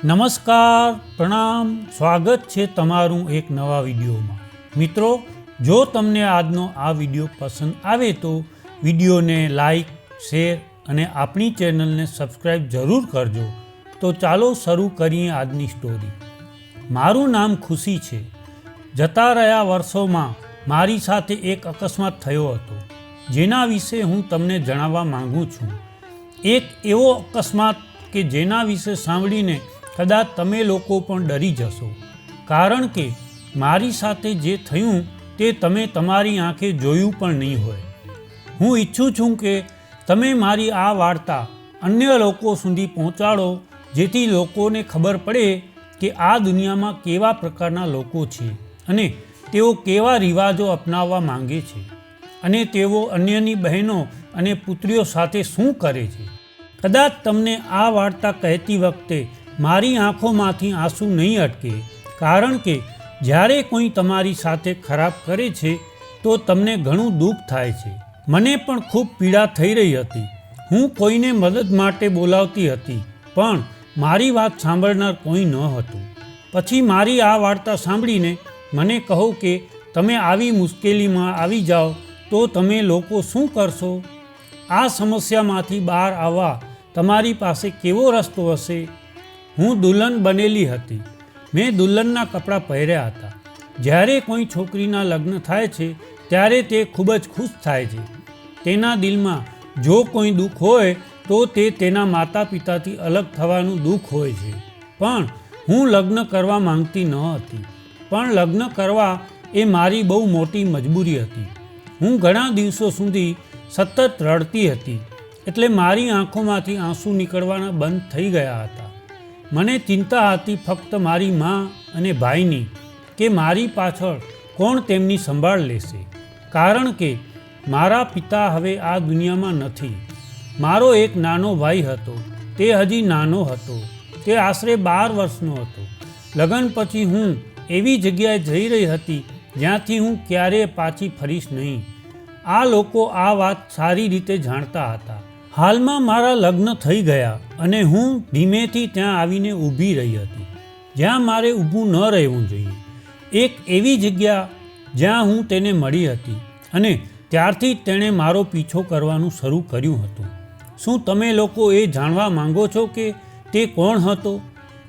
નમસ્કાર, પ્રણામ, સ્વાગત છે તમારું એક નવા વિડીયોમાં। મિત્રો, જો તમને આજનો આ વિડીયો પસંદ આવે તો વિડીયોને લાઈક, શેર અને આપણી ચેનલને સબસ્ક્રાઈબ જરૂર કરજો। તો ચાલો શરૂ કરીએ આજની સ્ટોરી। મારું નામ ખુશી છે। જતા રહ્યા વર્ષોમાં મારી સાથે એક અકસ્માત થયો હતો, જેના વિશે હું તમને જણાવવા માગું છું। એક એવો અકસ્માત કે જેના વિશે સાંભળીને કદાચ તમે લોકો પણ ડરી જશો, કારણ કે મારી સાથે જે થયું તે તમે તમારી આંખે જોયું પણ નહીં હોય। હું ઈચ્છું છું કે તમે મારી આ વાર્તા અન્ય લોકો સુધી પહોંચાડો, જેથી લોકોને ખબર પડે કે આ દુનિયામાં કેવા પ્રકારના લોકો છે અને તેઓ કેવા રિવાજો અપનાવવા માંગે છે અને તેઓ અન્યની બહેનો અને પુત્રીઓ સાથે શું કરે છે। કદાચ તમને આ વાર્તા કહેતી વખતે મારી આંખોમાંથી આંસુ નહીં અટકે, કારણ કે જ્યારે કોઈ તમારી સાથે ખરાબ કરે છે તો તમને ઘણું દુઃખ થાય છે। મને પણ ખૂબ પીડા થઈ રહી હતી। હું કોઈને મદદ માટે બોલાવતી હતી, પણ મારી વાત સાંભળનાર કોઈ ન હતું। પછી મારી આ વાર્તા સાંભળીને મને કહો કે તમે આવી મુશ્કેલીમાં આવી જાઓ તો તમે લોકો શું કરશો? આ સમસ્યામાંથી બહાર આવવા તમારી પાસે કેવો રસ્તો હશે? હું દુલ્હન બનેલી હતી। મેં દુલ્હનના કપડાં પહેર્યા હતા। જ્યારે કોઈ છોકરીના લગ્ન થાય છે ત્યારે તે ખૂબ જ ખુશ થાય છે। તેના દિલમાં જો કોઈ દુઃખ હોય તો તે તેના માતા પિતાથી અલગ થવાનું દુઃખ હોય છે। પણ હું લગ્ન કરવા માંગતી ન હતી, પણ લગ્ન કરવા એ મારી બહુ મોટી મજબૂરી હતી। હું ઘણા દિવસો સુધી સતત રડતી હતી, એટલે મારી આંખોમાંથી આંસુ નીકળવાના બંધ થઈ ગયા હતા। મને ચિંતા હતી ફક્ત મારી મા અને ભાઈની, કે મારી પાછળ કોણ તેમની સંભાળ લેશે, કારણ કે મારા પિતા હવે આ દુનિયામાં નથી। મારો એક નાનો ભાઈ હતો, તે હજી નાનો હતો, તે આશરે 12 વર્ષનો હતો। લગ્ન પછી હું એવી જગ્યાએ જઈ રહી હતી જ્યાંથી હું ક્યારેય પાછી ફરીશ નહીં। આ લોકો આ વાત સારી રીતે જાણતા હતા। હાલમાં મારા લગ્ન થઈ ગયા અને હું ધીમેથી ત્યાં આવીને ઊભી રહી હતી જ્યાં મારે ઊભું ન રહેવું જોઈએ। એક એવી જગ્યા જ્યાં હું તેને મળી હતી અને ત્યારથી જ તેણે મારો પીછો કરવાનું શરૂ કર્યું હતું। શું તમે લોકો એ જાણવા માંગો છો કે તે કોણ હતો?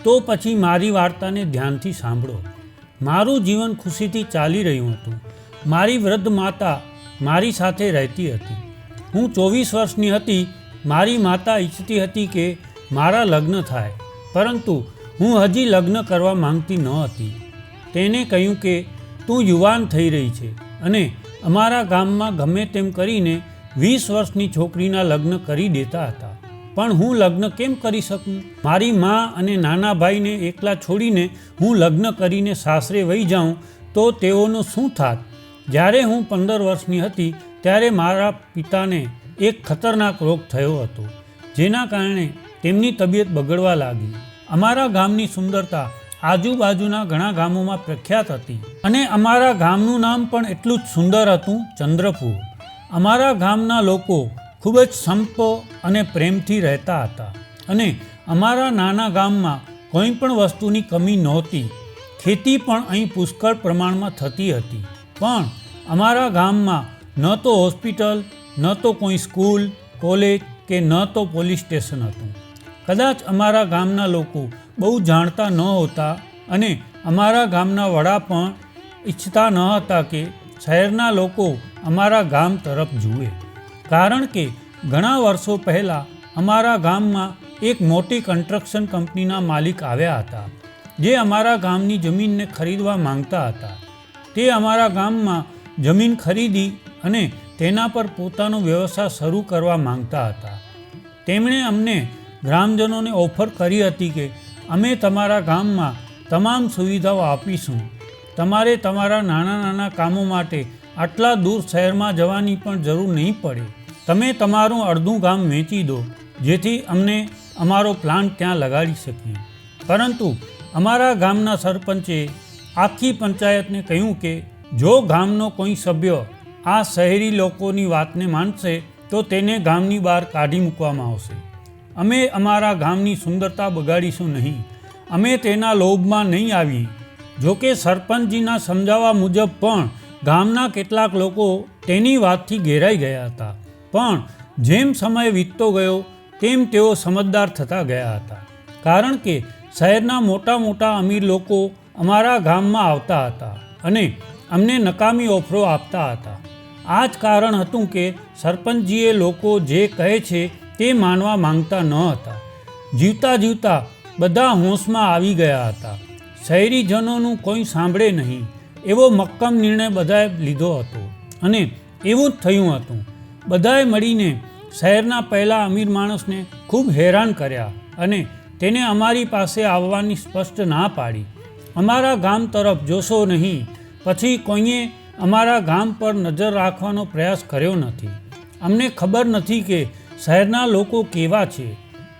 તો પછી મારી વાર્તાને ધ્યાનથી સાંભળો। મારું જીવન ખુશીથી ચાલી રહ્યું હતું। મારી વૃદ્ધ માતા મારી સાથે રહેતી હતી। હું 24 વર્ષની હતી। મારી માતા ઈચ્છતી હતી કે મારા લગ્ન થાય, પરંતુ હું હજી લગ્ન કરવા માંગતી ન હતી। તેને કહ્યું કે તું યુવાન થઈ રહી છે અને અમારા ગામમાં ગમે તેમ કરીને 20 વર્ષની છોકરીના લગ્ન કરી દેતા હતા, પણ હું લગ્ન કેમ કરી શકું? મારી મા અને નાના ભાઈને એકલા છોડીને હું લગ્ન કરીને સાસરે વહી જાઉં તો તેઓનું શું થાત? જ્યારે હું 15 વર્ષની હતી ત્યારે મારા પિતાને એક ખતરનાક રોગ થયો હતો, જેના કારણે તેમની તબિયત બગડવા લાગી। અમારા ગામની સુંદરતા આજુબાજુના ઘણા ગામોમાં પ્રખ્યાત હતી અને અમારા ગામનું નામ પણ એટલું જ સુંદર હતું, ચંદ્રપુર। અમારા ગામના લોકો ખૂબ જ સંપ અને પ્રેમથી રહેતા હતા અને અમારા નાના ગામમાં કોઈ પણ વસ્તુની કમી નહોતી। ખેતી પણ અહીં પુષ્કળ પ્રમાણમાં થતી હતી, પણ અમારા ગામમાં ન તો હોસ્પિટલ, ન તો કોઈ સ્કૂલ, કોલેજ કે ન તો પોલીસ સ્ટેશન હતું। કદાચ અમારા ગામના લોકો બહુ જાણતા ન હોતા અને અમારા ગામના વડા પણ ઈચ્છતા ન હતા કે શહેરના લોકો અમારા ગામ તરફ જુએ, કારણ કે ઘણા વર્ષો પહેલાં અમારા ગામમાં એક મોટી કન્સ્ટ્રક્શન કંપનીના માલિક આવ્યા હતા, જે અમારા ગામની જમીનને ખરીદવા માંગતા હતા। તે અમારા ગામમાં જમીન ખરીદી અને તેના પર પોતાનો વ્યવસાય શરૂ કરવા માંગતા હતા। તેમણે અમને ગ્રામજનોને ઓફર કરી હતી કે અમે તમારા ગામમાં તમામ સુવિધાઓ આપીશું। તમારે તમારા નાના નાના કામો માટે આટલા દૂર શહેરમાં જવાની પણ જરૂર નહીં પડે। તમે તમારું અડધું ગામ વેચી દો, જેથી અમને અમારો પ્લાન્ટ ત્યાં લગાડી શકીએ। પરંતુ અમારા ગામના સરપંચે આખી પંચાયતને કહ્યું કે જો ગામનો કોઈ સભ્ય આ શહેરી લોકોની વાતને માનશે તો તેને ગામની બહાર કાઢી મૂકવામાં આવશે। અમે અમારા ગામની સુંદરતા બગાડીશું નહીં। અમે તેના લોભમાં નહીં આવી. જોકે સરપંચજીના સમજાવવા મુજબ પણ ગામના કેટલાક લોકો તેની વાતથી ઘેરાઈ ગયા હતા. પણ જેમ સમય વીતતો ગયો તેમ તેઓ સમજદાર થતા ગયા હતા. કારણ કે શહેરના મોટા મોટા અમીર લોકો અમારા ગામમાં આવતા હતા અને અમને નકામી ઓફરો આપતા હતા. આ જ કારણ હતું કે સરપંચજીએ લોકો જે કહે છે તે માનવા માંગતા ન હતા. જીવતા જીવતા બધા હોંશમાં આવી ગયા હતા. શહેરીજનોનું કોઈ સાંભળે નહીં એવો મક્કમ નિર્ણય બધાએ લીધો હતો અને એવું જ થયું હતું. બધાએ મળીને શહેરના પહેલા અમીર માણસને ખૂબ હેરાન કર્યા અને તેને અમારી પાસે આવવાની સ્પષ્ટ ના પાડી. અમારા ગામ તરફ જોશો નહીં. પછી કોઈએ અમારા ગામ પર નજર રાખવાનો પ્રયાસ કર્યો નથી. અમને ખબર નથી કે શહેરના લોકો કેવા છે,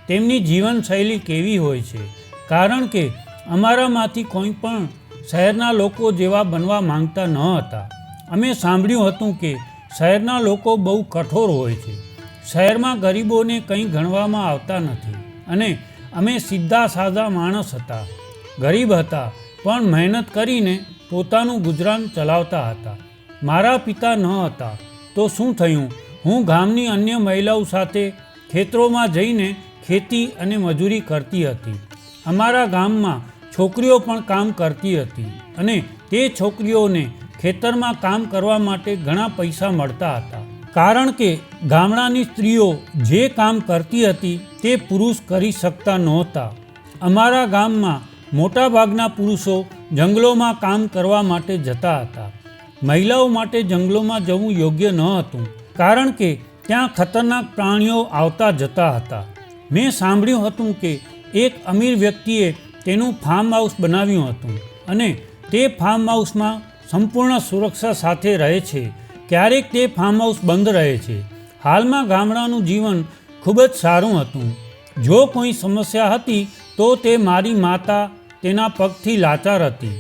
તેમની જીવનશૈલી કેવી હોય છે. કારણ કે અમારામાંથી કોઈ પણ શહેરના લોકો જેવા બનવા માંગતા ન હતા. અમે સાંભળ્યું હતું કે શહેરના લોકો બહુ કઠોર હોય છે. શહેરમાં ગરીબોને કંઈ ગણવામાં આવતા નથી અને અમે સીધા સાદા માણસ હતા. ગરીબ હતા પણ મહેનત કરીને પોતાનું ગુજરાન ચલાવતા હતા. મારા પિતા ન હતા તો શું થયું? હું ગામની અન્ય મહિલાઓ સાથે ખેતરોમાં જઈને ખેતી અને મજૂરી કરતી હતી. અમારા ગામમાં છોકરીઓ પણ કામ કરતી હતી અને તે છોકરીઓને ખેતરમાં કામ કરવા માટે ઘણા પૈસા મળતા હતા. કારણ કે ગામડાની સ્ત્રીઓ જે કામ કરતી હતી તે પુરુષ કરી શકતા નહોતા. અમારા ગામમાં મોટાભાગના પુરુષો જંગલોમાં કામ કરવા માટે જતા હતા. મહિલાઓ માટે જંગલોમાં જવું યોગ્ય ન હતું કારણ કે ત્યાં ખતરનાક પ્રાણીઓ આવતા જતા હતા. મેં સાંભળ્યું હતું કે એક અમીર વ્યક્તિએ તેનું ફાર્મ હાઉસ બનાવ્યું હતું અને તે ફાર્મ હાઉસમાં સંપૂર્ણ સુરક્ષા સાથે રહે છે. ક્યારેક તે ફાર્મ હાઉસ બંધ રહે છે. હાલમાં ગામડાનું જીવન ખૂબ જ સારું હતું. જો કોઈ સમસ્યા હતી તો તે મારી માતા તેના પગથી લાચાર હતી.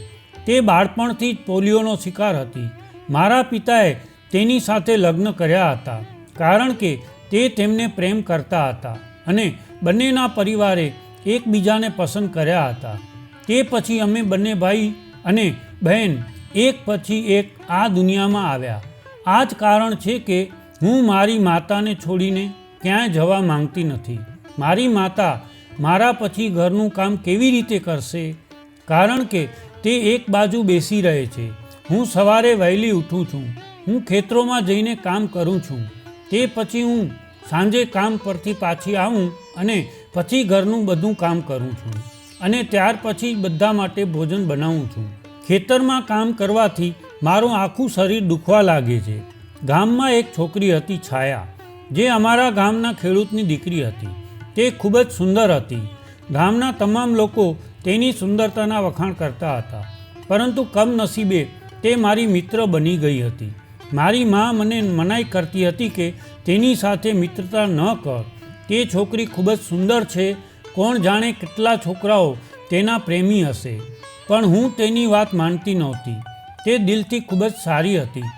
તે બાળપણથી જ પોલિયોનો શિકાર હતી. મારા પિતાએ તેની સાથે લગ્ન કર્યા હતા કારણ કે તે તેમને પ્રેમ કરતા હતા અને બંનેના પરિવારે એકબીજાને પસંદ કર્યા હતા. તે પછી અમે બંને ભાઈ અને બહેન એક પછી એક આ દુનિયામાં આવ્યા. આ જ કારણ છે કે હું મારી માતાને છોડીને ક્યાંય જવા માંગતી નથી. મારી માતા મારા પછી ઘરનું કામ કેવી રીતે કરશે? કારણ કે તે એક બાજુ બેસી રહે છે. હું સવારે વહેલી ઉઠું છું. હું ખેતરોમાં જઈને કામ કરું છું. તે પછી હું સાંજે કામ પરથી પાછી આવું અને પછી ઘરનું બધું કામ કરું છું અને ત્યાર પછી બધા માટે ભોજન બનાવું છું. ખેતરમાં કામ કરવાથી મારું આખું શરીર દુખવા લાગે છે. ગામમાં એક છોકરી હતી, છાયા, જે અમારા ગામના ખેડૂતની દીકરી હતી. તે ખૂબ જ સુંદર હતી. ગામના તમામ લોકો તેની સુંદરતાના વખાણ કરતા હતા. પરંતુ કમનસીબે તે મારી મિત્ર બની ગઈ હતી. મારી મા મને મનાઈ કરતી હતી કે તેની સાથે મિત્રતા ન કર. તે છોકરી ખૂબ જ સુંદર છે. કોણ જાણે કેટલા છોકરાઓ તેના પ્રેમી હશે. પણ હું તેની વાત માનતી નહોતી. તે દિલથી ખૂબ જ સારી હતી.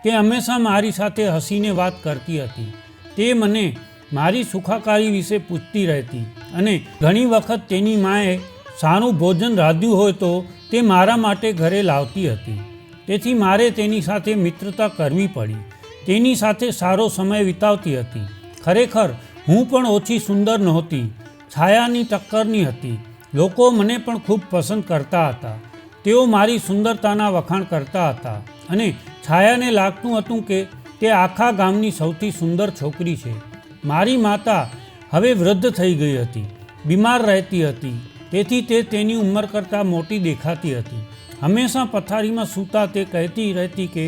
તે હંમેશા મારી સાથે હસીને વાત કરતી હતી. તે મને મારી સુખાકારી વિશે પૂછતી રહેતી અને ઘણી વખત તેની માએ સારું ભોજન રાંધ્યું હોય તો તે મારા માટે ઘરે લાવતી હતી. તેથી મારે તેની સાથે મિત્રતા કરવી પડી. તેની સાથે સારો સમય વિતાવતી હતી. ખરેખર હું પણ ઓછી સુંદર નહોતી. છાયાની ટક્કરની હતી. લોકો મને પણ ખૂબ પસંદ કરતા હતા. તેઓ મારી સુંદરતાના વખાણ કરતા હતા અને છાયાને લાગતું હતું કે તે આખા ગામની સૌથી સુંદર છોકરી છે. મારી માતા હવે વૃદ્ધ થઈ ગઈ હતી. બીમાર રહેતી હતી. તેથી તે તેની ઉંમર કરતાં મોટી દેખાતી હતી. હંમેશા પથારીમાં સૂતા તે કહેતી રહેતી કે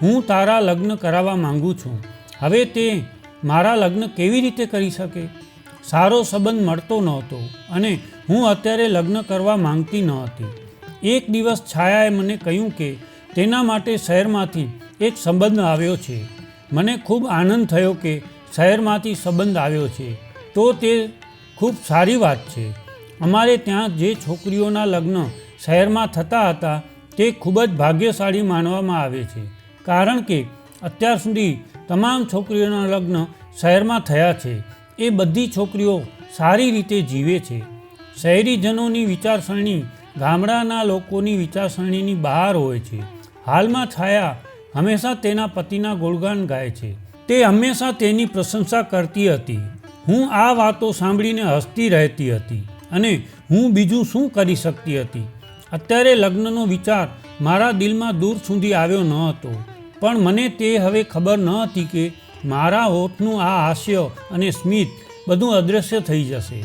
હું તારા લગ્ન કરાવવા માંગુ છું. હવે તે મારા લગ્ન કેવી રીતે કરી શકે? સારો સંબંધ મળતો નહોતો અને હું અત્યારે લગ્ન કરવા માંગતી ન હતી. એક દિવસ છાયાએ મને કહ્યું કે તેના માટે શહેરમાંથી એક સંબંધ આવ્યો છે. મને ખૂબ આનંદ થયો કે શહેરમાંથી સંબંધ આવ્યો છે તો તે ખૂબ સારી વાત છે. અમારે ત્યાં જે છોકરીઓના લગ્ન શહેરમાં થતા હતા તે ખૂબ જ ભાગ્યશાળી માનવામાં આવે છે. કારણ કે અત્યાર સુધી તમામ છોકરીઓના લગ્ન શહેરમાં થયા છે. એ બધી છોકરીઓ સારી રીતે જીવે છે. શહેરીજનોની વિચારસરણી ગામડાના લોકોની વિચારસરણીની બહાર હોય છે. હાલમાં છાયા હંમેશા તેના પતિના ગુણગાન ગાય છે. તે હંમેશા તેની પ્રશંસા કરતી હતી. હું આ વાતો સાંભળીને હસતી રહેતી હતી અને હું બીજું શું કરી શકતી હતી. અત્યારે લગ્નનો વિચાર મારા દિલમાં દૂર સુધી આવ્યો ન હતો, પણ મને તે હવે ખબર ન હતી કે મારા હોઠનું આ હાસ્ય અને સ્મિત બધું અદૃશ્ય થઈ જશે.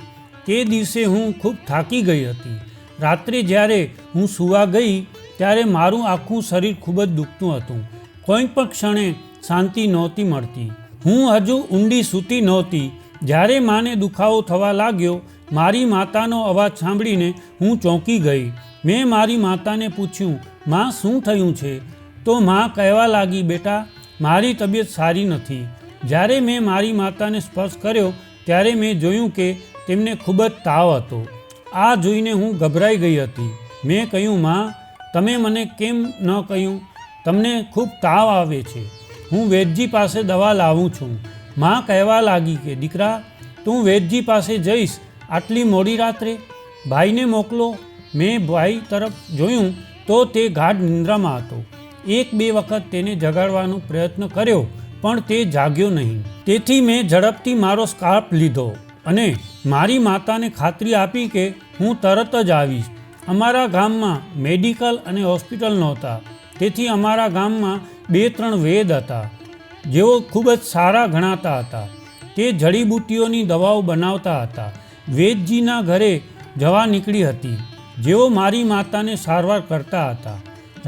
તે દિવસે હું ખૂબ થાકી ગઈ હતી. રાત્રે જ્યારે હું સૂવા ગઈ ત્યારે મારું આખું શરીર ખૂબ જ દુખતું હતું. કોઈ પણ ક્ષણે શાંતિ નહોતી મળતી. હું હજુ ઊંડી સૂતી નહોતી જ્યારે માને દુખાવો થવા લાગ્યો. મારી માતાનો અવાજ સાંભળીને હું ચોંકી ગઈ. મેં મારી માતાને પૂછ્યું, માં શું થયું છે? તો માં કહેવા લાગી, બેટા મારી તબિયત સારી નથી. જ્યારે મેં મારી માતાને સ્પર્શ કર્યો ત્યારે મેં જોયું કે તેમને ખૂબ જ તાવ હતો. આ જોઈને હું ગભરાઈ ગઈ હતી. મેં કહ્યું, માં તમે મને કેમ ન કહ્યું? તમને ખૂબ તાવ આવે છે. હું વૈદ્યજી પાસે દવા લાવું છું. માં કહેવા લાગી કે દીકરા, તું વૈદ્યજી પાસે જઈશ આટલી મોડી રાત્રે? ભાઈને મોકલો. મેં ભાઈ તરફ જોયું તો તે ગાઢ નિંદ્રામાં હતો. 1-2 વખત તેને જગાડવાનો પ્રયત્ન કર્યો પણ તે જાગ્યો નહીં. તેથી મેં ઝડપથી મારો સ્કાર્ફ લીધો અને મારી માતાને ખાતરી આપી કે હું તરત જ આવીશ. અમારા ગામમાં મેડિકલ અને હોસ્પિટલ નહોતા, તેથી અમારા ગામમાં 2-3 વૈદ હતા જેઓ ખૂબ જ સારા ગણાતા હતા. તે જડીબુટ્ટીઓની દવાઓ બનાવતા હતા. વૈદ્યજીના ઘરે જવા નીકળી હતી, જેઓ મારી માતાને સારવાર કરતા હતા.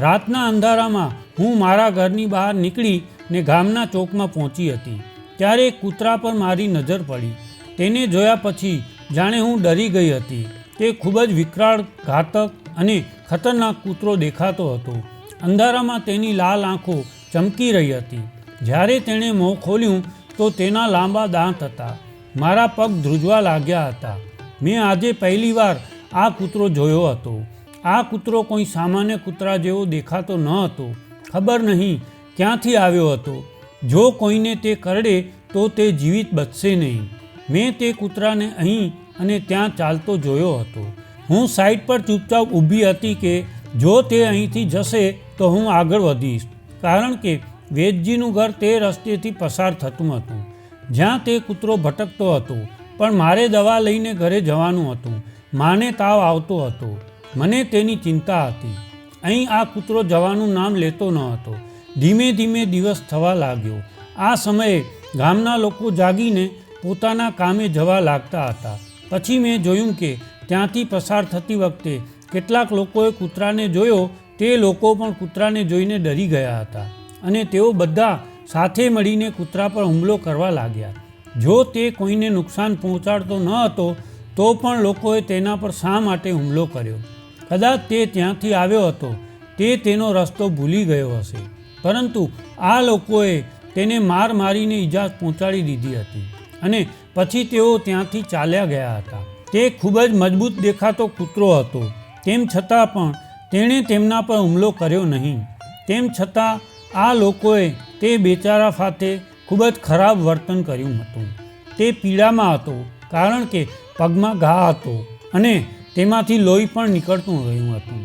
રાતના અંધારામાં હું મારા ઘરની બહાર નીકળીને ગામના ચોકમાં પહોંચી હતી. ત્યારે એક કૂતરા પર મારી નજર પડી. તેને જોયા પછી જાણે હું ડરી ગઈ હતી. તે ખૂબ જ વિકરાળ, ઘાતક અને ખતરનાક કૂતરો દેખાતો હતો. અંધારામાં તેની લાલ આંખો ચમકી રહી હતી. જ્યારે તેણે મોં ખોલ્યું તો તેના લાંબા દાંત હતા. મારા પગ ધ્રુજવા લાગ્યા હતા. મેં આજે પહેલીવાર આ કૂતરો જોયો હતો. આ કૂતરો કોઈ સામાન્ય કૂતરા જેવો દેખાતો ન હતો. ખબર નહીં ક્યાંથી આવ્યો હતો. જો કોઈને તે કરડે તો તે જીવિત બચશે નહીં. મેં તે કૂતરાને અહીં અને ત્યાં ચાલતો જોયો હતો. હું સાઈડ પર ચૂપચાપ ઊભી હતી કે જો તે અહીંથી જશે તો હું આગળ વધીશ, કારણ કે વૈદ્યજીનું ઘર તે રસ્તેથી પસાર થતું હતું જ્યાં તે કૂતરો ભટકતો હતો. પણ મારે દવા લઈને ઘરે જવાનું હતું. માને તાવ આવતો હતો. મને તેની ચિંતા હતી. અહીં આ કૂતરો જવાનું નામ લેતો ન હતો. ધીમે ધીમે દિવસ થવા લાગ્યો. આ સમયે ગામના લોકો જાગીને પોતાના કામે જવા લાગતા હતા. પછી મેં જોયું કે ત્યાંથી પસાર થતી વખતે કેટલાક લોકોએ કૂતરાને જોયો. તે લોકો પણ કૂતરાને જોઈને ડરી ગયા હતા અને તેઓ બધા સાથે મળીને કૂતરા પર હુમલો કરવા લાગ્યા. જો તે કોઈને નુકસાન પહોંચાડતો ન હતો તો પણ લોકોએ તેના પર શા માટે હુમલો કર્યો? કદાચ તે ત્યાંથી આવ્યો હતો. તે તેનો રસ્તો ભૂલી ગયો હશે. પરંતુ આ લોકોએ તેને માર મારીને ઈજા પહોંચાડી દીધી હતી અને પછી તેઓ ત્યાંથી ચાલ્યા ગયા હતા. તે ખૂબ જ મજબૂત દેખાતો કૂતરો હતો. તેમ છતાં પણ તેણે તેમના પર હુમલો કર્યો નહીં. તેમ છતાં આ લોકોએ તે બેચારા સાથે ખૂબ જ ખરાબ વર્તન કર્યું હતું. તે પીડામાં હતો કારણ કે પગમાં ઘા હતો અને તેમાંથી લોહી પણ નીકળતું રહ્યું હતું.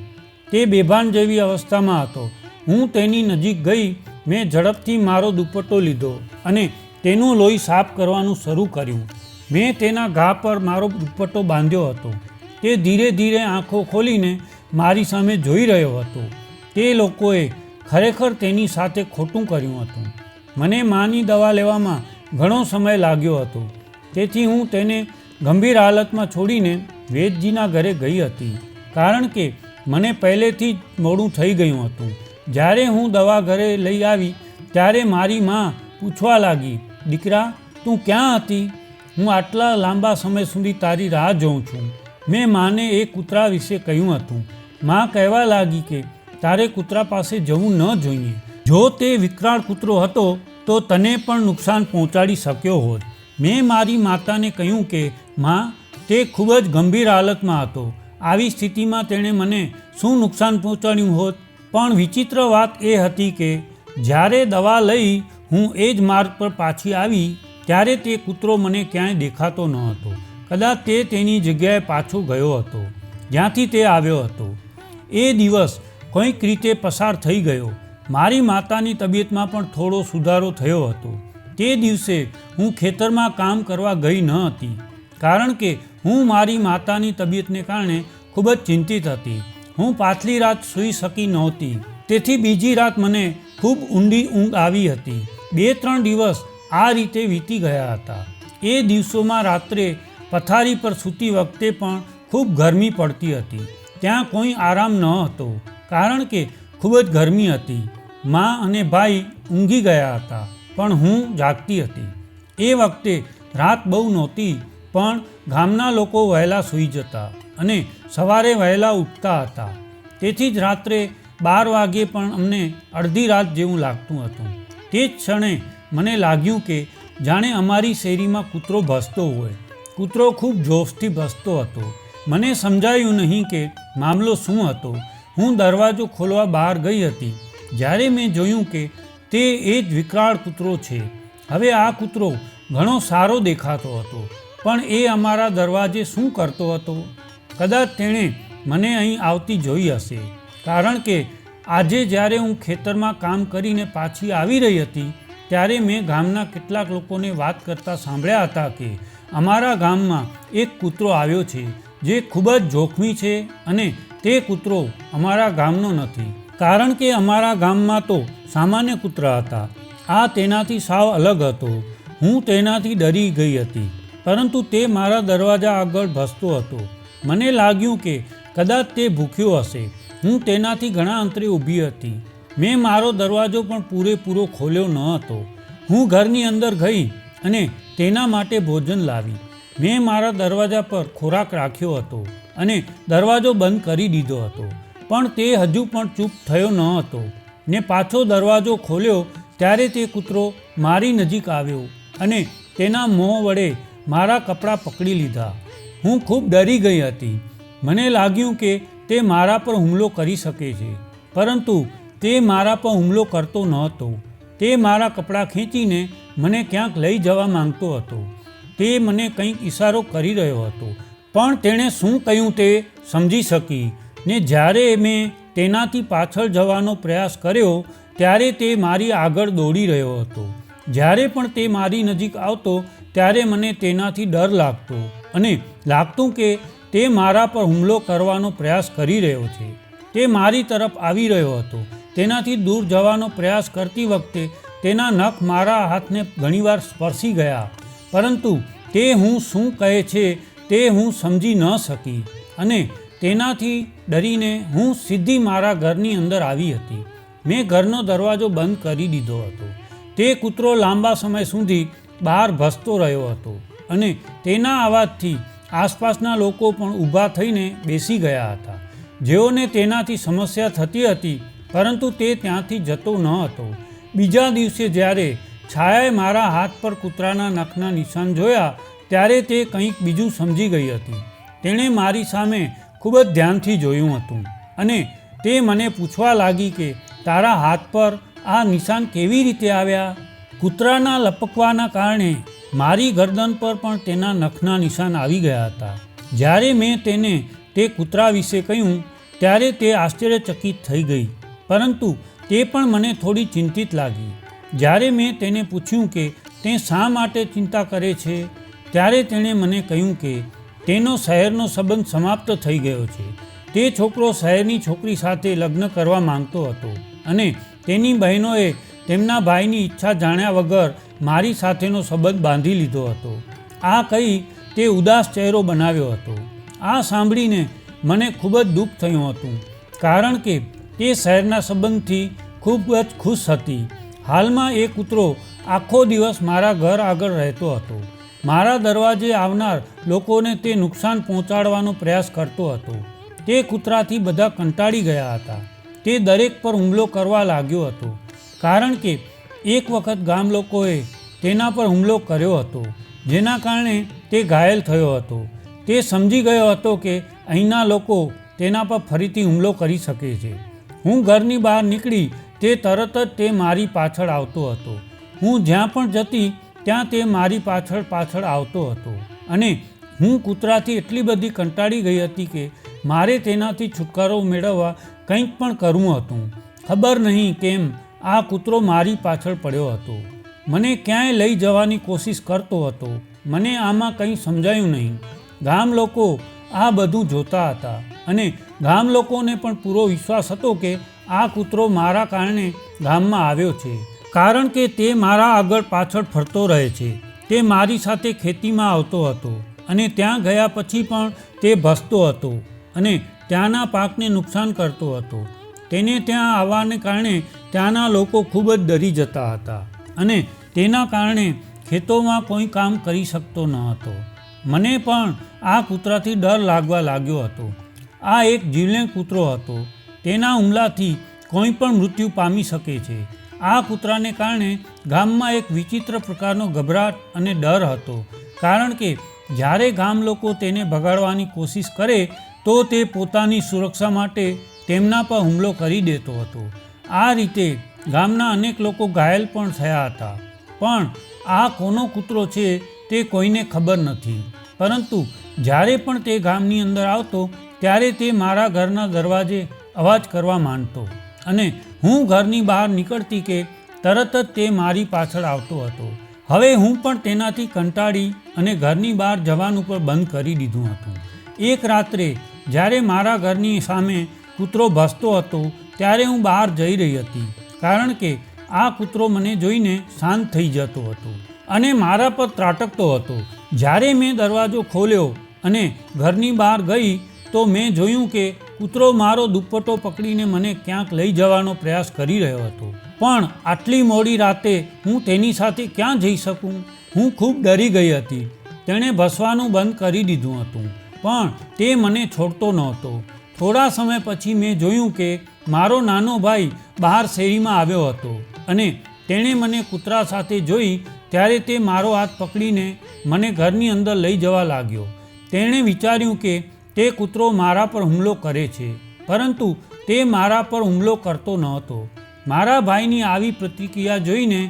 તે બેભાન જેવી અવસ્થામાં હતો. હું તેની નજીક ગઈ. મેં ઝડપથી મારો દુપટ્ટો લીધો અને તેનું લોહી સાફ કરવાનું શરૂ કર્યું. મેં તેના ઘા પર મારો દુપટ્ટો બાંધ્યો હતો. તે ધીરે ધીરે આંખો ખોલીને મારી સામે જોઈ રહ્યો હતો. તે લોકોએ ખરેખર તેની સાથે ખોટું કર્યું હતું. મને માની દવા લેવામાં ઘણો સમય લાગ્યો હતો. તેથી હું તેને ગંભીર હાલતમાં છોડીને વૈદ્યજીના ઘરે ગઈ હતી, કારણ કે મને પહેલેથી જ મોડું થઈ ગયું હતું. જ્યારે હું દવા ઘરે લઈ આવી ત્યારે મારી માં પૂછવા લાગી, દીકરા તું ક્યાં હતી? હું આટલા લાંબા સમય સુધી તારી રાહ જોઉં છું. મેં માને એ કૂતરા વિશે કહ્યું હતું. માં કહેવા લાગી કે તારે કૂતરા પાસે જવું ન જોઈએ. જો તે વિકરાળ કૂતરો હતો તો તને પણ નુકસાન પહોંચાડી શક્યો હોત. મેં મારી માતાને કહ્યું કે માં, તે ખૂબ જ ગંભીર હાલતમાં હતો. આવી સ્થિતિમાં તેણે મને શું નુકસાન પહોંચાડ્યું હોત? પણ વિચિત્ર વાત એ હતી કે જ્યારે દવા લઈ હું એ જ માર્ગ પર પાછી આવી ત્યારે તે કૂતરો મને ક્યાંય દેખાતો ન હતો, કદાચ તે તેની જગ્યાએ પાછો ગયો હતો જ્યાંથી તે આવ્યો હતો. એ દિવસ કોઈક રીતે પસાર થઈ ગયો. મારી માતાની તબિયતમાં પણ થોડો સુધારો થયો હતો. તે દિવસે હું ખેતરમાં કામ કરવા ગઈ ન હતી કારણ કે હું મારી માતાની તબિયતને કારણે ખૂબ જ ચિંતિત હતી. હું પાછલી રાત સૂઈ શકી નહોતી. તેથી બીજી રાત મને ખૂબ ઊંડી ઊંઘ આવી હતી. 2-3 દિવસ આ રીતે વીતી ગયા હતા. એ દિવસોમાં રાત્રે પથારી પર સૂતી વખતે પણ ખૂબ ગરમી પડતી હતી. ત્યાં કોઈ આરામ ન હતો કારણ કે ખૂબ જ ગરમી હતી. મા અને ભાઈ ઊંઘી ગયા હતા પણ હું જાગતી હતી. એ વખતે રાત બહુ નહોતી પણ ગામના લોકો વહેલા સૂઈ જતા અને સવારે વહેલા ઉઠતા હતા. તેથી જ રાત્રે 12 વાગ્યે પણ અમને અડધી રાત જેવું લાગતું હતું. તે જ ક્ષણે મને લાગ્યું કે જાણે અમારી શેરીમાં કૂતરો ભસતો હોય. કૂતરો ખૂબ જોશથી ભસતો હતો. મને સમજાયું નહીં કે મામલો શું હતો. હું દરવાજો ખોલવા બહાર ગઈ હતી. જ્યારે મેં જોયું કે તે એ જ વિકરાળ કૂતરો છે. હવે આ કૂતરો ઘણો સારો દેખાતો હતો પણ એ અમારા દરવાજે શું કરતો હતો? કદાચ તેણે મને અહીં આવતી જોઈ હશે કારણ કે આજે જ્યારે હું ખેતરમાં કામ કરીને પાછી આવી રહી હતી ત્યારે મેં ગામના કેટલાક લોકોને વાત કરતા સાંભળ્યા હતા કે અમારા ગામમાં એક કૂતરો આવ્યો છે જે ખૂબ જ જોખમી છે અને તે કૂતરો અમારા ગામનો નથી કારણ કે અમારા ગામમાં તો સામાન્ય કૂતરા હતા. આ તેનાથી સાવ અલગ હતો. હું તેનાથી ડરી ગઈ હતી પરંતુ તે મારા દરવાજા આગળ ભસતો હતો. મને લાગ્યું કે કદાચ તે ભૂખ્યો હશે. હું તેનાથી ઘણા અંતરે ઊભી હતી. મેં મારો દરવાજો પણ પૂરેપૂરો ખોલ્યો ન હતો. હું ઘરની અંદર ગઈ અને તેના માટે ભોજન લાવી. મેં મારા દરવાજા પર ખોરાક રાખ્યો હતો અને દરવાજો બંધ કરી દીધો હતો પણ તે હજુ પણ ચૂપ થયો ન હતો ને પાછો દરવાજો ખોલ્યો ત્યારે તે કૂતરો મારી નજીક આવ્યો અને તેના મોં વડે મારા કપડાં પકડી લીધા. હું ખૂબ ડરી ગઈ હતી. મને લાગ્યું કે તે મારા પર હુમલો કરી શકે છે પરંતુ તે મારા પર હુમલો કરતો ન હતો. તે મારા કપડાં ખેંચીને મને ક્યાંક લઈ જવા માંગતો હતો. તે મને કંઈક ઈશારો કરી રહ્યો હતો પણ તેણે શું કહ્યું તે સમજી શકી ને જ્યારે મેં તેનાથી પાછળ જવાનો પ્રયાસ કર્યો ત્યારે તે મારી આગળ દોડી રહ્યો હતો. જ્યારે પણ તે મારી નજીક આવતો ત્યારે મને તેનાથી ડર લાગતો અને લાગતું કે તે મારા પર હુમલો કરવાનો પ્રયાસ કરી રહ્યો છે. તે મારી તરફ આવી રહ્યો હતો. તેનાથી દૂર જવાનો પ્રયાસ કરતી વખતે તેના નખ મારા હાથને ઘણીવાર સ્પર્શી ગયા પરંતુ તે હું શું કહે છે તે હું સમજી ન શકી અને તેનાથી ડરીને હું સીધી મારા ઘરની અંદર આવી હતી. મેં ઘરનો દરવાજો બંધ કરી દીધો હતો. તે કૂતરો લાંબા સમય સુધી બહાર ભસતો રહ્યો હતો અને તેના અવાજથી આસપાસના લોકો પણ ઊભા થઈને બેસી ગયા હતા. જેઓને તેનાથી સમસ્યા થતી હતી પરંતુ તે ત્યાંથી જતો ન હતો. બીજા દિવસે જ્યારે છાયાએ મારા હાથ પર કૂતરાના નખના નિશાન જોયા ત્યારે તે કંઈક બીજું સમજી ગઈ હતી. તેણે મારી સામે ખૂબ જ ધ્યાનથી જોયું હતું અને તે મને પૂછવા લાગી કે તારા હાથ પર આ નિશાન કેવી રીતે આવ્યા? કૂતરાના લપકવાના કારણે મારી ગરદન પર પણ તેના નખના નિશાન આવી ગયા હતા. જ્યારે મેં તેને તે કૂતરા વિશે કહ્યું ત્યારે તે આશ્ચર્યચકિત થઈ ગઈ પરંતુ તે પણ મને થોડી ચિંતિત લાગી. જ્યારે મેં તેને પૂછ્યું કે તે શા માટે ચિંતા કરે છે ત્યારે તેણે મને કહ્યું કે તેનો શહેરનો સંબંધ સમાપ્ત થઈ ગયો છે. તે છોકરો શહેરની છોકરી સાથે લગ્ન કરવા માંગતો હતો અને તેની બહેનોએ તેમના ભાઈની ઈચ્છા જાણ્યા વગર મારી સાથેનો સંબંધ બાંધી લીધો હતો. આ કહી તે ઉદાસ ચહેરો બનાવ્યો હતો. આ સાંભળીને મને ખૂબ જ દુઃખ થયું હતું કારણ કે તે શહેરના સંબંધથી ખૂબ જ ખુશ હતી. હાલમાં એ કૂતરો આખો દિવસ મારા ઘર આગળ રહેતો હતો. મારા દરવાજે આવનાર લોકોને તે નુકસાન પહોંચાડવાનો પ્રયાસ કરતો હતો. તે કૂતરાથી બધા કંટાળી ગયા હતા. તે દરેક પર હુમલો કરવા લાગ્યો હતો કારણ કે એક વખત ગામ લોકોએ તેના પર હુમલો કર્યો હતો જેના કારણે તે ઘાયલ થયો હતો. તે સમજી ગયો હતો કે અહીંના લોકો તેના પર ફરીથી હુમલો કરી શકે છે. હું ઘરની બહાર નીકળી તે તરત જ તે મારી પાછળ આવતો હતો. હું જ્યાં પણ જતી ત્યાં તે મારી પાછળ આવતો હતો અને હું કૂતરાથી એટલી બધી કંટાળી ગઈ હતી કે મારે તેનાથી છુટકારો મેળવવા કંઈક પણ કરવું હતું. ખબર નહીં કેમ આ કૂતરો મારી પાછળ પડ્યો હતો. મને ક્યાંય લઈ જવાની કોશિશ કરતો હતો. મને આમાં કંઈ સમજાયું નહીં. ગામ લોકો આ બધું જોતા હતા અને ગામ લોકોને પણ પૂરો વિશ્વાસ હતો કે આ કૂતરો મારા કારણે ગામમાં આવ્યો છે, કારણ કે તે મારા આગળ પાછળ ફરતો રહે છે. તે મારી સાથે ખેતીમાં આવતો હતો અને ત્યાં ગયા પછી પણ તે ભસતો હતો અને ત્યાંના પાકને નુકસાન કરતો હતો. તેને ત્યાં આવવાને કારણે ત્યાંના લોકો ખૂબ જ ડરી જતા હતા અને તેના કારણે ખેતોમાં કોઈ કામ કરી શકતો ન હતો. મને પણ આ કૂતરાથી ડર લાગવા લાગ્યો હતો. આ એક જીવલેણ કૂતરો હતો. તેના હુમલાથી કોઈ પણ મૃત્યુ પામી શકે છે. આ કૂતરાને કારણે ગામમાં એક વિચિત્ર પ્રકારનો ગભરાટ અને ડર હતો, કારણ કે જ્યારે ગામ લોકો તેને ભગાડવાની કોશિશ કરે તો તે પોતાની સુરક્ષા માટે તેમના પર હુમલો કરી દેતો હતો. આ રીતે ગામના અનેક લોકો ઘાયલ પણ થયા હતા. પણ આ કોનો કૂતરો છે તે કોઈને ખબર નથી. પરંતુ જ્યારે પણ તે ગામની અંદર આવતો ત્યારે તે મારા ઘરના દરવાજે અવાજ કરવા માંડતો અને હું ઘરની બહાર નીકળતી કે તરત જ તે મારી પાછળ આવતો હતો. હવે હું પણ તેનાથી કંટાળી અને ઘરની બહાર જવાનું પણ બંધ કરી દીધું હતું. એક રાત્રે જ્યારે મારા ઘરની સામે કૂતરો ભસતો હતો ત્યારે હું બહાર જઈ રહી હતી, કારણ કે આ કૂતરો મને જોઈને શાંત થઈ જતો હતો અને મારા પર ત્રાટકતો હતો. જ્યારે મેં દરવાજો ખોલ્યો અને ઘરની બહાર ગઈ તો મેં જોયું કે કૂતરો મારો દુપટ્ટો પકડીને મને ક્યાંક લઈ જવાનો પ્રયાસ કરી રહ્યો હતો. પણ આટલી મોડી રાતે હું તેની સાથે ક્યાં જઈ શકું? હું ખૂબ ડરી ગઈ હતી. તેણે ભસવાનું બંધ કરી દીધું હતું, પણ તે મને છોડતો નહોતો. થોડા સમય પછી મેં જોયું કે મારો નાનો ભાઈ બહાર શેરીમાં આવ્યો હતો અને તેણે મને કૂતરા સાથે જોઈ ત્યારે તે મારો હાથ પકડીને મને ઘરની અંદર લઈ જવા લાગ્યો. તેણે વિચાર્યું કે તે કૂતરો મારા પર હુમલો કરે છે, પરંતુ તે મારા પર હુમલો કરતો નહોતો. મારા ભાઈની આવી પ્રતિક્રિયા જોઈને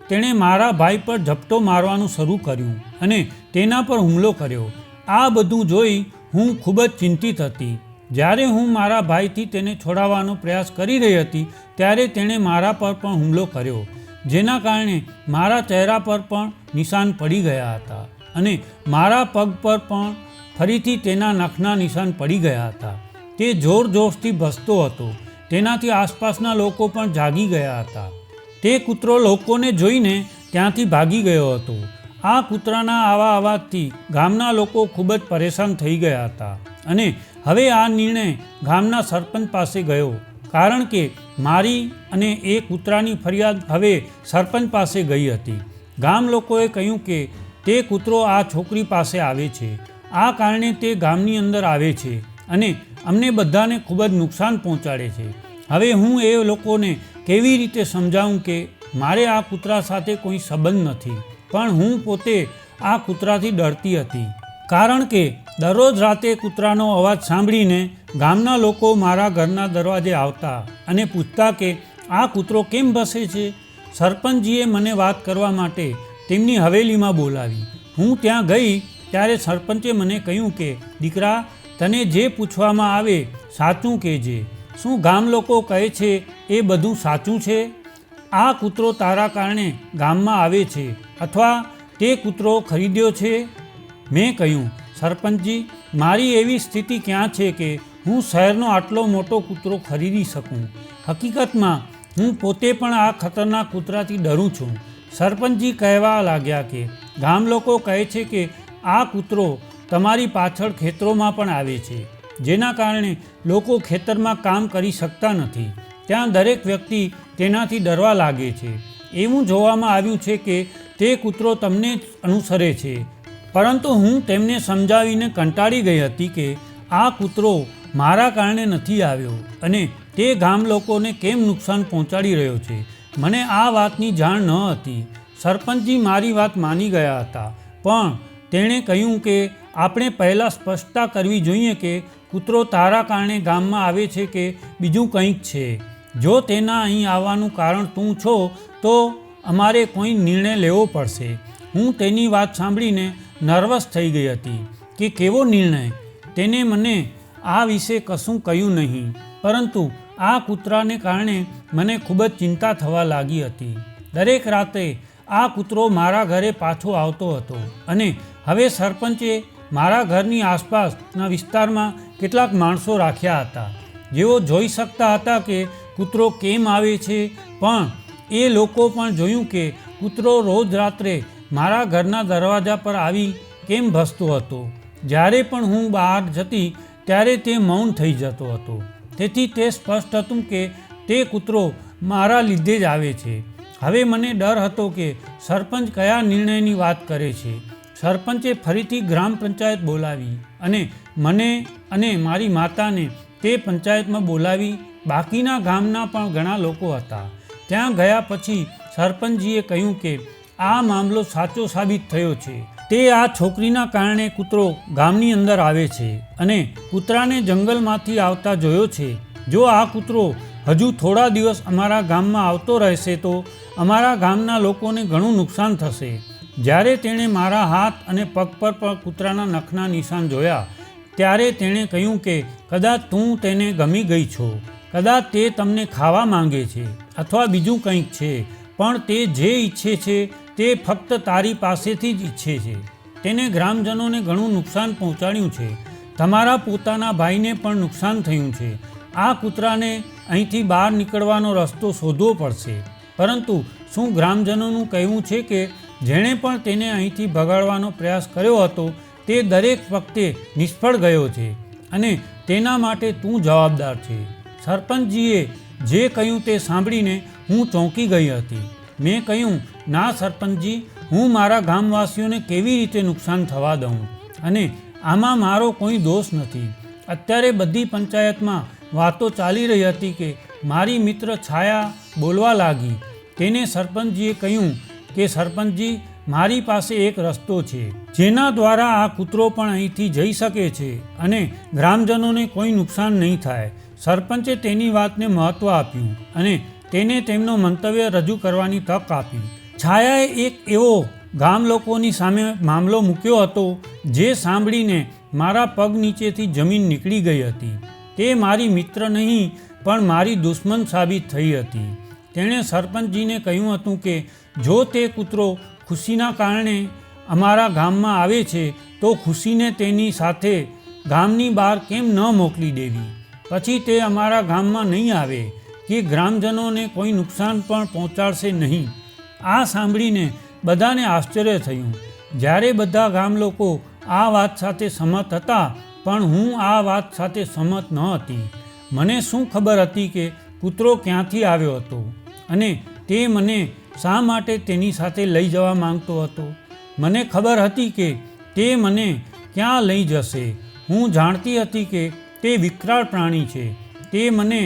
તેણે મારા ભાઈ પર ઝપટો મારવાનું શરૂ કર્યું અને તેના પર હુમલો કર્યો. આ બધું જોઈ હું ખૂબ જ ચિંતિત હતી. જ્યારે હું મારા ભાઈથી તેને છોડાવવાનો પ્રયાસ કરી રહી હતી ત્યારે તેણે મારા પર પણ હુમલો કર્યો, જેના કારણે મારા ચહેરા પર પણ નિશાન પડી ગયા હતા અને મારા પગ પર પણ ફરીથી તેના નખના નિશાન પડી ગયા હતા. તે જોરજોરથી ભસતો હતો. તેનાથી આસપાસના લોકો પણ જાગી ગયા હતા. તે કૂતરો લોકોને જોઈને ત્યાંથી ભાગી ગયો હતો. આ કૂતરાના આવા અવાજથી ગામના લોકો ખૂબ જ પરેશાન થઈ ગયા હતા અને હવે આ નિર્ણય ગામના સરપંચ પાસે ગયો, કારણ કે મારી અને એ કૂતરાની ફરિયાદ હવે સરપંચ પાસે ગઈ હતી. ગામ લોકોએ કહ્યું કે તે કૂતરો આ છોકરી પાસે આવે છે, આ કારણે તે ગામની અંદર આવે છે અને અમને બધાને ખૂબ જ નુકસાન પહોંચાડે છે. હવે હું એ લોકોને કેવી રીતે સમજાવું કે મારે આ કૂતરા સાથે કોઈ સંબંધ નથી, પણ હું પોતે આ કૂતરાથી ડરતી હતી, કારણ કે દરરોજ રાતે કૂતરાનો અવાજ સાંભળીને ગામના લોકો મારા ઘરના દરવાજે આવતા અને પૂછતા કે આ કૂતરો કેમ ભસે છે. સરપંચજીએ મને વાત કરવા માટે તેમની હવેલીમાં બોલાવી. હું ત્યાં ગઈ ત્યારે સરપંચે મને કહ્યું કે દીકરા, તને જે પૂછવામાં આવે સાચું કહેજે. શું ગામ લોકો કહે છે એ બધું સાચું છે? આ કૂતરો તારા કારણે ગામમાં આવે છે અથવા તે કૂતરો ખરીદ્યો છે? મેં કહ્યું, સરપંચજી, મારી એવી સ્થિતિ ક્યાં છે કે હું શહેરનો આટલો મોટો કૂતરો ખરીદી શકું. હકીકતમાં હું પોતે પણ આ ખતરનાક કૂતરાથી ડરું છું. સરપંચજી કહેવા લાગ્યા કે ગામ લોકો કહે છે કે આ કૂતરો તમારી પાછળ ખેતરોમાં પણ આવે છે, જેના કારણે લોકો ખેતરમાં કામ કરી શકતા નથી. ત્યાં દરેક વ્યક્તિ તેનાથી ડરવા લાગે છે. એવું જોવામાં આવ્યું છે કે તે કૂતરો તમને જ અનુસરે છે. પરંતુ હું તેમને સમજાવીને કંટાળી ગઈ હતી કે આ કૂતરો મારા કારણે નથી આવ્યો અને તે ગામ લોકોને કેમ નુકસાન પહોંચાડી રહ્યો છે. મને આ વાતની જાણ ન હતી. સરપંચજી મારી વાત માની ગયા હતા, પણ તેણે કહ્યું કે આપણે પહેલાં સ્પષ્ટતા કરવી જોઈએ કે કૂતરો તારા કારણે ગામમાં આવે છે કે બીજું કંઈક છે. જો તેના અહીં આવવાનું કારણ તું છો તો અમારે કોઈ નિર્ણય લેવો પડશે. હું તેની વાત સાંભળીને નર્વસ થઈ ગઈ હતી. કે કેવો નિર્ણય. તેને મને આ વિશે કશું કહ્યું નહીં, પરંતુ આ કૂતરાને કારણે મને ખૂબ જ ચિંતા થવા લાગી હતી. દરેક રાતે આ કૂતરો મારા ઘરે પાછો આવતો હતો અને હવે સરપંચે મારા ઘરની આસપાસના વિસ્તારમાં કેટલાક માણસો રાખ્યા હતા, જેઓ જોઈ શકતા હતા કે કૂતરો કેમ આવે છે. પણ એ લોકો પણ જોયું કે કૂતરો રોજ રાત્રે મારા ઘરના દરવાજા પર આવી કેમ ભસતો હતો. જ્યારે પણ હું બહાર જતી ત્યારે તે મૌન થઈ જતો હતો. તેથી તે સ્પષ્ટ હતું કે તે કૂતરો મારા લીધે જ આવે છે. હવે મને ડર હતો કે સરપંચ કયા નિર્ણયની વાત કરે છે. સરપંચે ફરીથી ગ્રામ પંચાયત બોલાવી અને મને અને મારી માતાને તે પંચાયતમાં બોલાવી. બાકીના ગામના પણ ઘણા લોકો હતા. ત્યાં ગયા પછી સરપંચજીએ કહ્યું કે આ મામલો સાચો સાબિત થયો છે. તે આ છોકરીના કારણે કૂતરો ગામની અંદર આવે છે અને કૂતરાને જંગલમાંથી આવતા જોયો છે. જો આ કૂતરો હજુ થોડા દિવસ અમારા ગામમાં આવતો રહેશે તો અમારા ગામના લોકોને ઘણું નુકસાન થશે. જ્યારે તેણે મારા હાથ અને પગ પર પણ કૂતરાના નખના નિશાન જોયા ત્યારે તેણે કહ્યું કે કદાચ તું તેને ગમી ગઈ છો, કદાચ તે તમને ખાવા માંગે છે અથવા બીજું કંઈક છે, પણ તે જે ઈચ્છે છે તે ફક્ત તારી પાસેથી જ ઈચ્છે છે. તેને ગ્રામજનોને ઘણું નુકસાન પહોંચાડ્યું છે. તમારા પોતાના ભાઈને પણ નુકસાન થયું છે. આ કૂતરાને અહીંથી બહાર નીકળવાનો રસ્તો શોધવો પડશે. પરંતુ શું ગ્રામજનોનું કહેવું છે કે જેણે પણ તેને અહીંથી ભગાડવાનો પ્રયાસ કર્યો હતો તે દરેક વખતે નિષ્ફળ ગયો છે અને તેના માટે તું જવાબદાર છે. સરપંચજીએ જે કહ્યું તે સાંભળીને હું ચોંકી ગઈ હતી. મેં કહ્યું, ના સરપંચજી, હું મારા ગામવાસીઓને કેવી રીતે નુકસાન થવા દઉં અને આમાં મારો કોઈ દોષ નથી. અત્યારે બધી પંચાયતમાં વાતો ચાલી રહી હતી કે મારી મિત્ર છાયા બોલવા લાગી. તેને સરપંચજીએ કહ્યું કે સરપંચજી, મારી પાસે એક રસ્તો છે જેના દ્વારા આ કૂતરો પણ અહીંથી જઈ શકે છે અને ગ્રામજનોને કોઈ નુકસાન નહીં થાય. સરપંચે તેની વાતને મહત્ત્વ આપ્યું અને તેને તેમનો મંતવ્ય રજૂ કરવાની તક આપી. છાયાએ એક એવો ગામ લોકોની સામે મામલો મૂક્યો હતો જે સાંભળીને મારા પગ નીચેથી જમીન નીકળી ગઈ હતી. તે મારી મિત્ર નહીં પણ મારી દુશ્મન સાબિત થઈ હતી. તેણે સરપંચજીને કહ્યું હતું કે જો તે કૂતરો ખુશીના કારણે અમારા ગામમાં આવે છે તો ખુશીને તેની સાથે ગામની બહાર કેમ ન મોકલી દેવી. પછી તે અમારા ગામમાં નહીં આવે કે ગ્રામજનોને કોઈ નુકસાન પણ પહોંચાડશે નહીં. આ સાંભળીને બધાને આશ્ચર્ય થયું. જ્યારે બધા ગામ લોકો આ વાત સાથે સહમત હતા, પણ હું આ વાત સાથે સહમત ન હતી. મને શું ખબર હતી કે કૂતરો ક્યાંથી આવ્યો હતો અને તે મને શા માટે તેની સાથે લઈ જવા માંગતો હતો. મને ખબર હતી કે તે મને ક્યાં લઈ જશે. હું જાણતી હતી કે તે વિકરાળ પ્રાણી છે, તે મને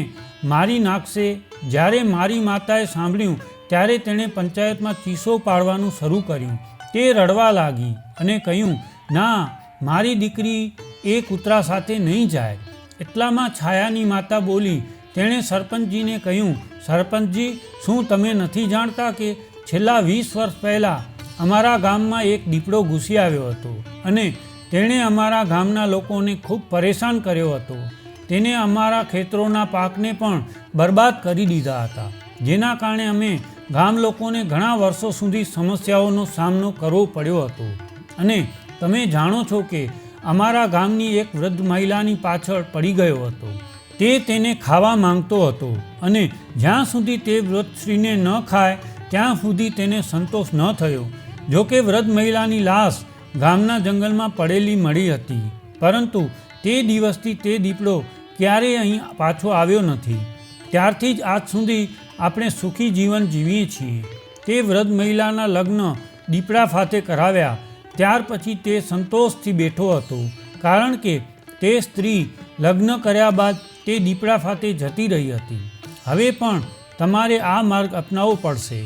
મારી નાખશે. જ્યારે મારી માતાએ સાંભળ્યું ત્યારે તેણે પંચાયતમાં ચીસો પાડવાનું શરૂ કર્યું. તે રડવા લાગી અને કહ્યું, ના, મારી દીકરી એ કૂતરા સાથે નહીં જાય. એટલામાં છાયાની માતા બોલી. તેણે સરપંચજીને કહ્યું, સરપંચજી, શું તમે નથી જાણતા કે છેલ્લા 20 વર્ષ પહેલાં અમારા ગામમાં એક દીપડો ઘૂસી આવ્યો હતો અને તેણે અમારા ગામના લોકોને ખૂબ પરેશાન કર્યો હતો. તેને અમારા ખેતરોના પાકને પણ બરબાદ કરી દીધા હતા, જેના કારણે અમે ગામ લોકોને ઘણા વર્ષો સુધી સમસ્યાઓનો સામનો કરવો પડ્યો હતો. અને તમે જાણો છો કે અમારા ગામની એક વૃદ્ધ મહિલાની પાછળ પડી ગયો હતો. તે તેને ખાવા માંગતો હતો અને જ્યાં સુધી તે વૃદ્ધ સ્ત્રીને ન ખાય ત્યાં સુધી તેને સંતોષ ન થયો. જોકે વૃદ્ધ મહિલાની લાશ ગામના જંગલમાં પડેલી મળી હતી, પરંતુ તે દિવસથી તે દીપડો ક્યારેય અહીં પાછો આવ્યો નથી. ત્યારથી જ આજ સુધી આપણે સુખી જીવન જીવીએ છીએ. તે વૃદ્ધ મહિલાના લગ્ન દીપડા સાથે કરાવ્યા. ત્યાર પછી તે સંતોષથી બેઠો હતો, કારણ કે તે સ્ત્રી લગ્ન કર્યા બાદ તે દીપડા સાથે જતી રહી હતી. હવે પણ તમારે આ માર્ગ અપનાવવો પડશે.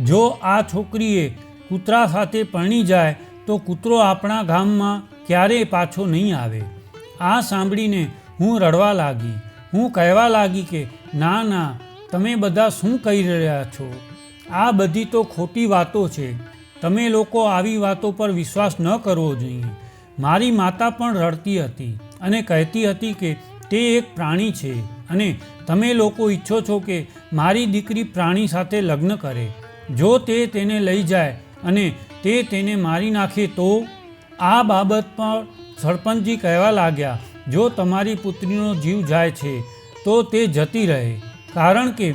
જો આ છોકરીએ કૂતરા સાથે પરણી જાય તો કૂતરો આપણા ગામમાં ક્યારેય પાછો નહીં આવે. આ સાંભળીને હું રડવા લાગી. હું કહેવા લાગી કે ના ના, તમે બધા શું કહી રહ્યા છો? આ બધી તો ખોટી વાતો છે. તમે લોકો આવી વાતો પર વિશ્વાસ ન કરવો જોઈએ. મારી માતા પણ રડતી હતી અને કહેતી હતી કે તે એક પ્રાણી છે અને તમે લોકો ઈચ્છો છો કે મારી દીકરી પ્રાણી સાથે લગ્ન કરે. જો તે તેને લઈ જાય અને તે તેને મારી નાખે તો? આ બાબત પર સરપંચજી કહેવા લાગ્યા, જો તમારી પુત્રીનો જીવ જાય છે તો તે જતી રહે, કારણ કે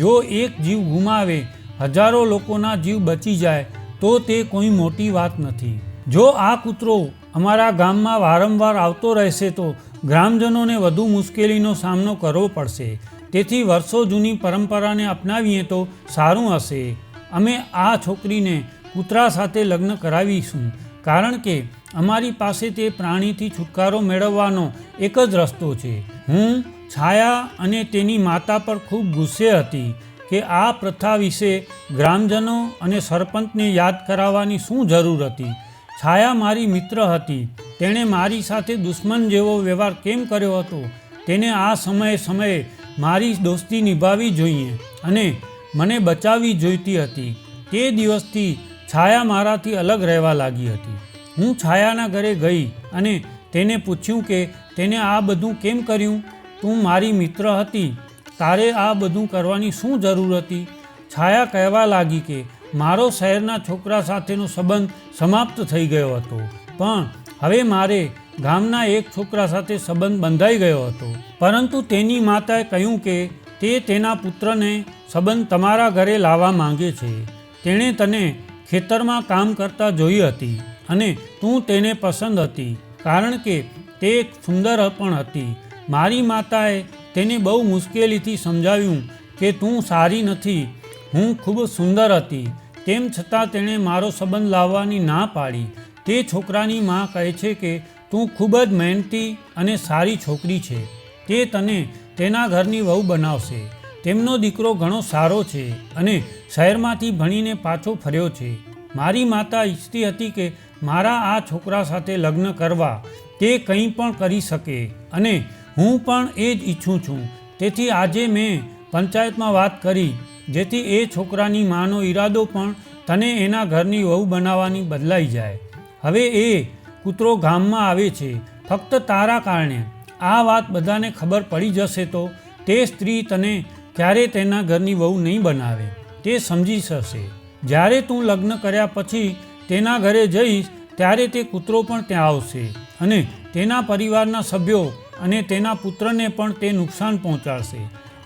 જો એક જીવ ગુમાવે હજારો લોકોના જીવ બચી જાય તો તે કોઈ મોટી વાત નથી. જો આ કૂતરો અમારા ગામમાં વારંવાર આવતો રહેશે તો ગ્રામજનોને વધુ મુશ્કેલીનો સામનો કરવો પડશે. તેથી વર્ષો જૂની પરંપરાને અપનાવીએ તો સારું હશે. અમે આ છોકરીને કૂતરા સાથે લગ્ન કરાવીશું, કારણ કે અમારી પાસે તે પ્રાણીથી છુટકારો મેળવવાનો એક જ રસ્તો છે. હું છાયા અને તેની માતા પર ખૂબ ગુસ્સે હતી કે આ પ્રથા વિશે ગ્રામજનો અને સરપંચને યાદ કરાવવાની શું જરૂર હતી. છાયા મારી મિત્ર હતી. તેણે મારી સાથે દુશ્મન જેવો વ્યવહાર કેમ કર્યો હતો? તેને આ સમયે મારી દોસ્તી નિભાવવી જોઈએ અને મને બચાવવી જોઈતી હતી. તે દિવસથી છાયા મારાથી અલગ રહેવા લાગી હતી. હું છાયાના ઘરે ગઈ અને તેને પૂછ્યું કે તેને આ બધું કેમ કર્યું? તું મારી મિત્ર હતી, તારે આ બધું કરવાની શું જરૂર હતી? છાયા કહેવા લાગી કે મારો શહેરના છોકરા સાથેનો સંબંધ સમાપ્ત થઈ ગયો હતો, પણ હવે મારે ગામના એક છોકરા સાથે સંબંધ બંધાઈ ગયો હતો. પરંતુ તેની માતાએ કહ્યું કે તે તેના પુત્રને સંબંધ તમારા ઘરે લાવવા માંગે છે. તેણે તને ખેતરમાં કામ કરતા જોઈ હતી અને તું તેને પસંદ હતી, કારણ કે તે સુંદર પણ હતી. મારી માતાએ તેને બહુ મુશ્કેલીથી સમજાવ્યું કે તું સારી નથી, હું ખૂબ સુંદર હતી. તેમ છતાં તેણે મારો સંબંધ લાવવાની ના પાડી. તે છોકરાની મા કહે છે કે તું ખૂબ જ મહેનતી અને સારી છોકરી છે, તે તને તેના ઘરની વહુ બનાવશે. તેમનો દીકરો ઘણો સારો છે અને શહેરમાંથી ભણીને પાછો ફર્યો છે. મારી માતા ઈચ્છતી હતી કે મારા આ છોકરા સાથે લગ્ન કરવા. તે કંઈ પણ કરી શકે અને હું પણ એ જ ઈચ્છું છું. તેથી આજે મેં પંચાયતમાં વાત કરી, જેથી એ છોકરાની માનો ઈરાદો પણ તને એના ઘરની વહુ બનાવવાની બદલાઈ જાય. હવે એ કૂતરો ગામમાં આવે છે ફક્ત તારા કારણે. આ વાત બધાને ખબર પડી જશે તો તે સ્ત્રી તને ક્યારે તેના ઘરની વહુ નહીં બનાવે. તે સમજી જશે. જ્યારે તું લગ્ન કર્યા પછી તેના ઘરે જઈશ ત્યારે તે કૂતરો પણ ત્યાં આવશે અને તેના પરિવારના સભ્યો અને તેના પુત્રને પણ તે નુકસાન પહોંચાડશે.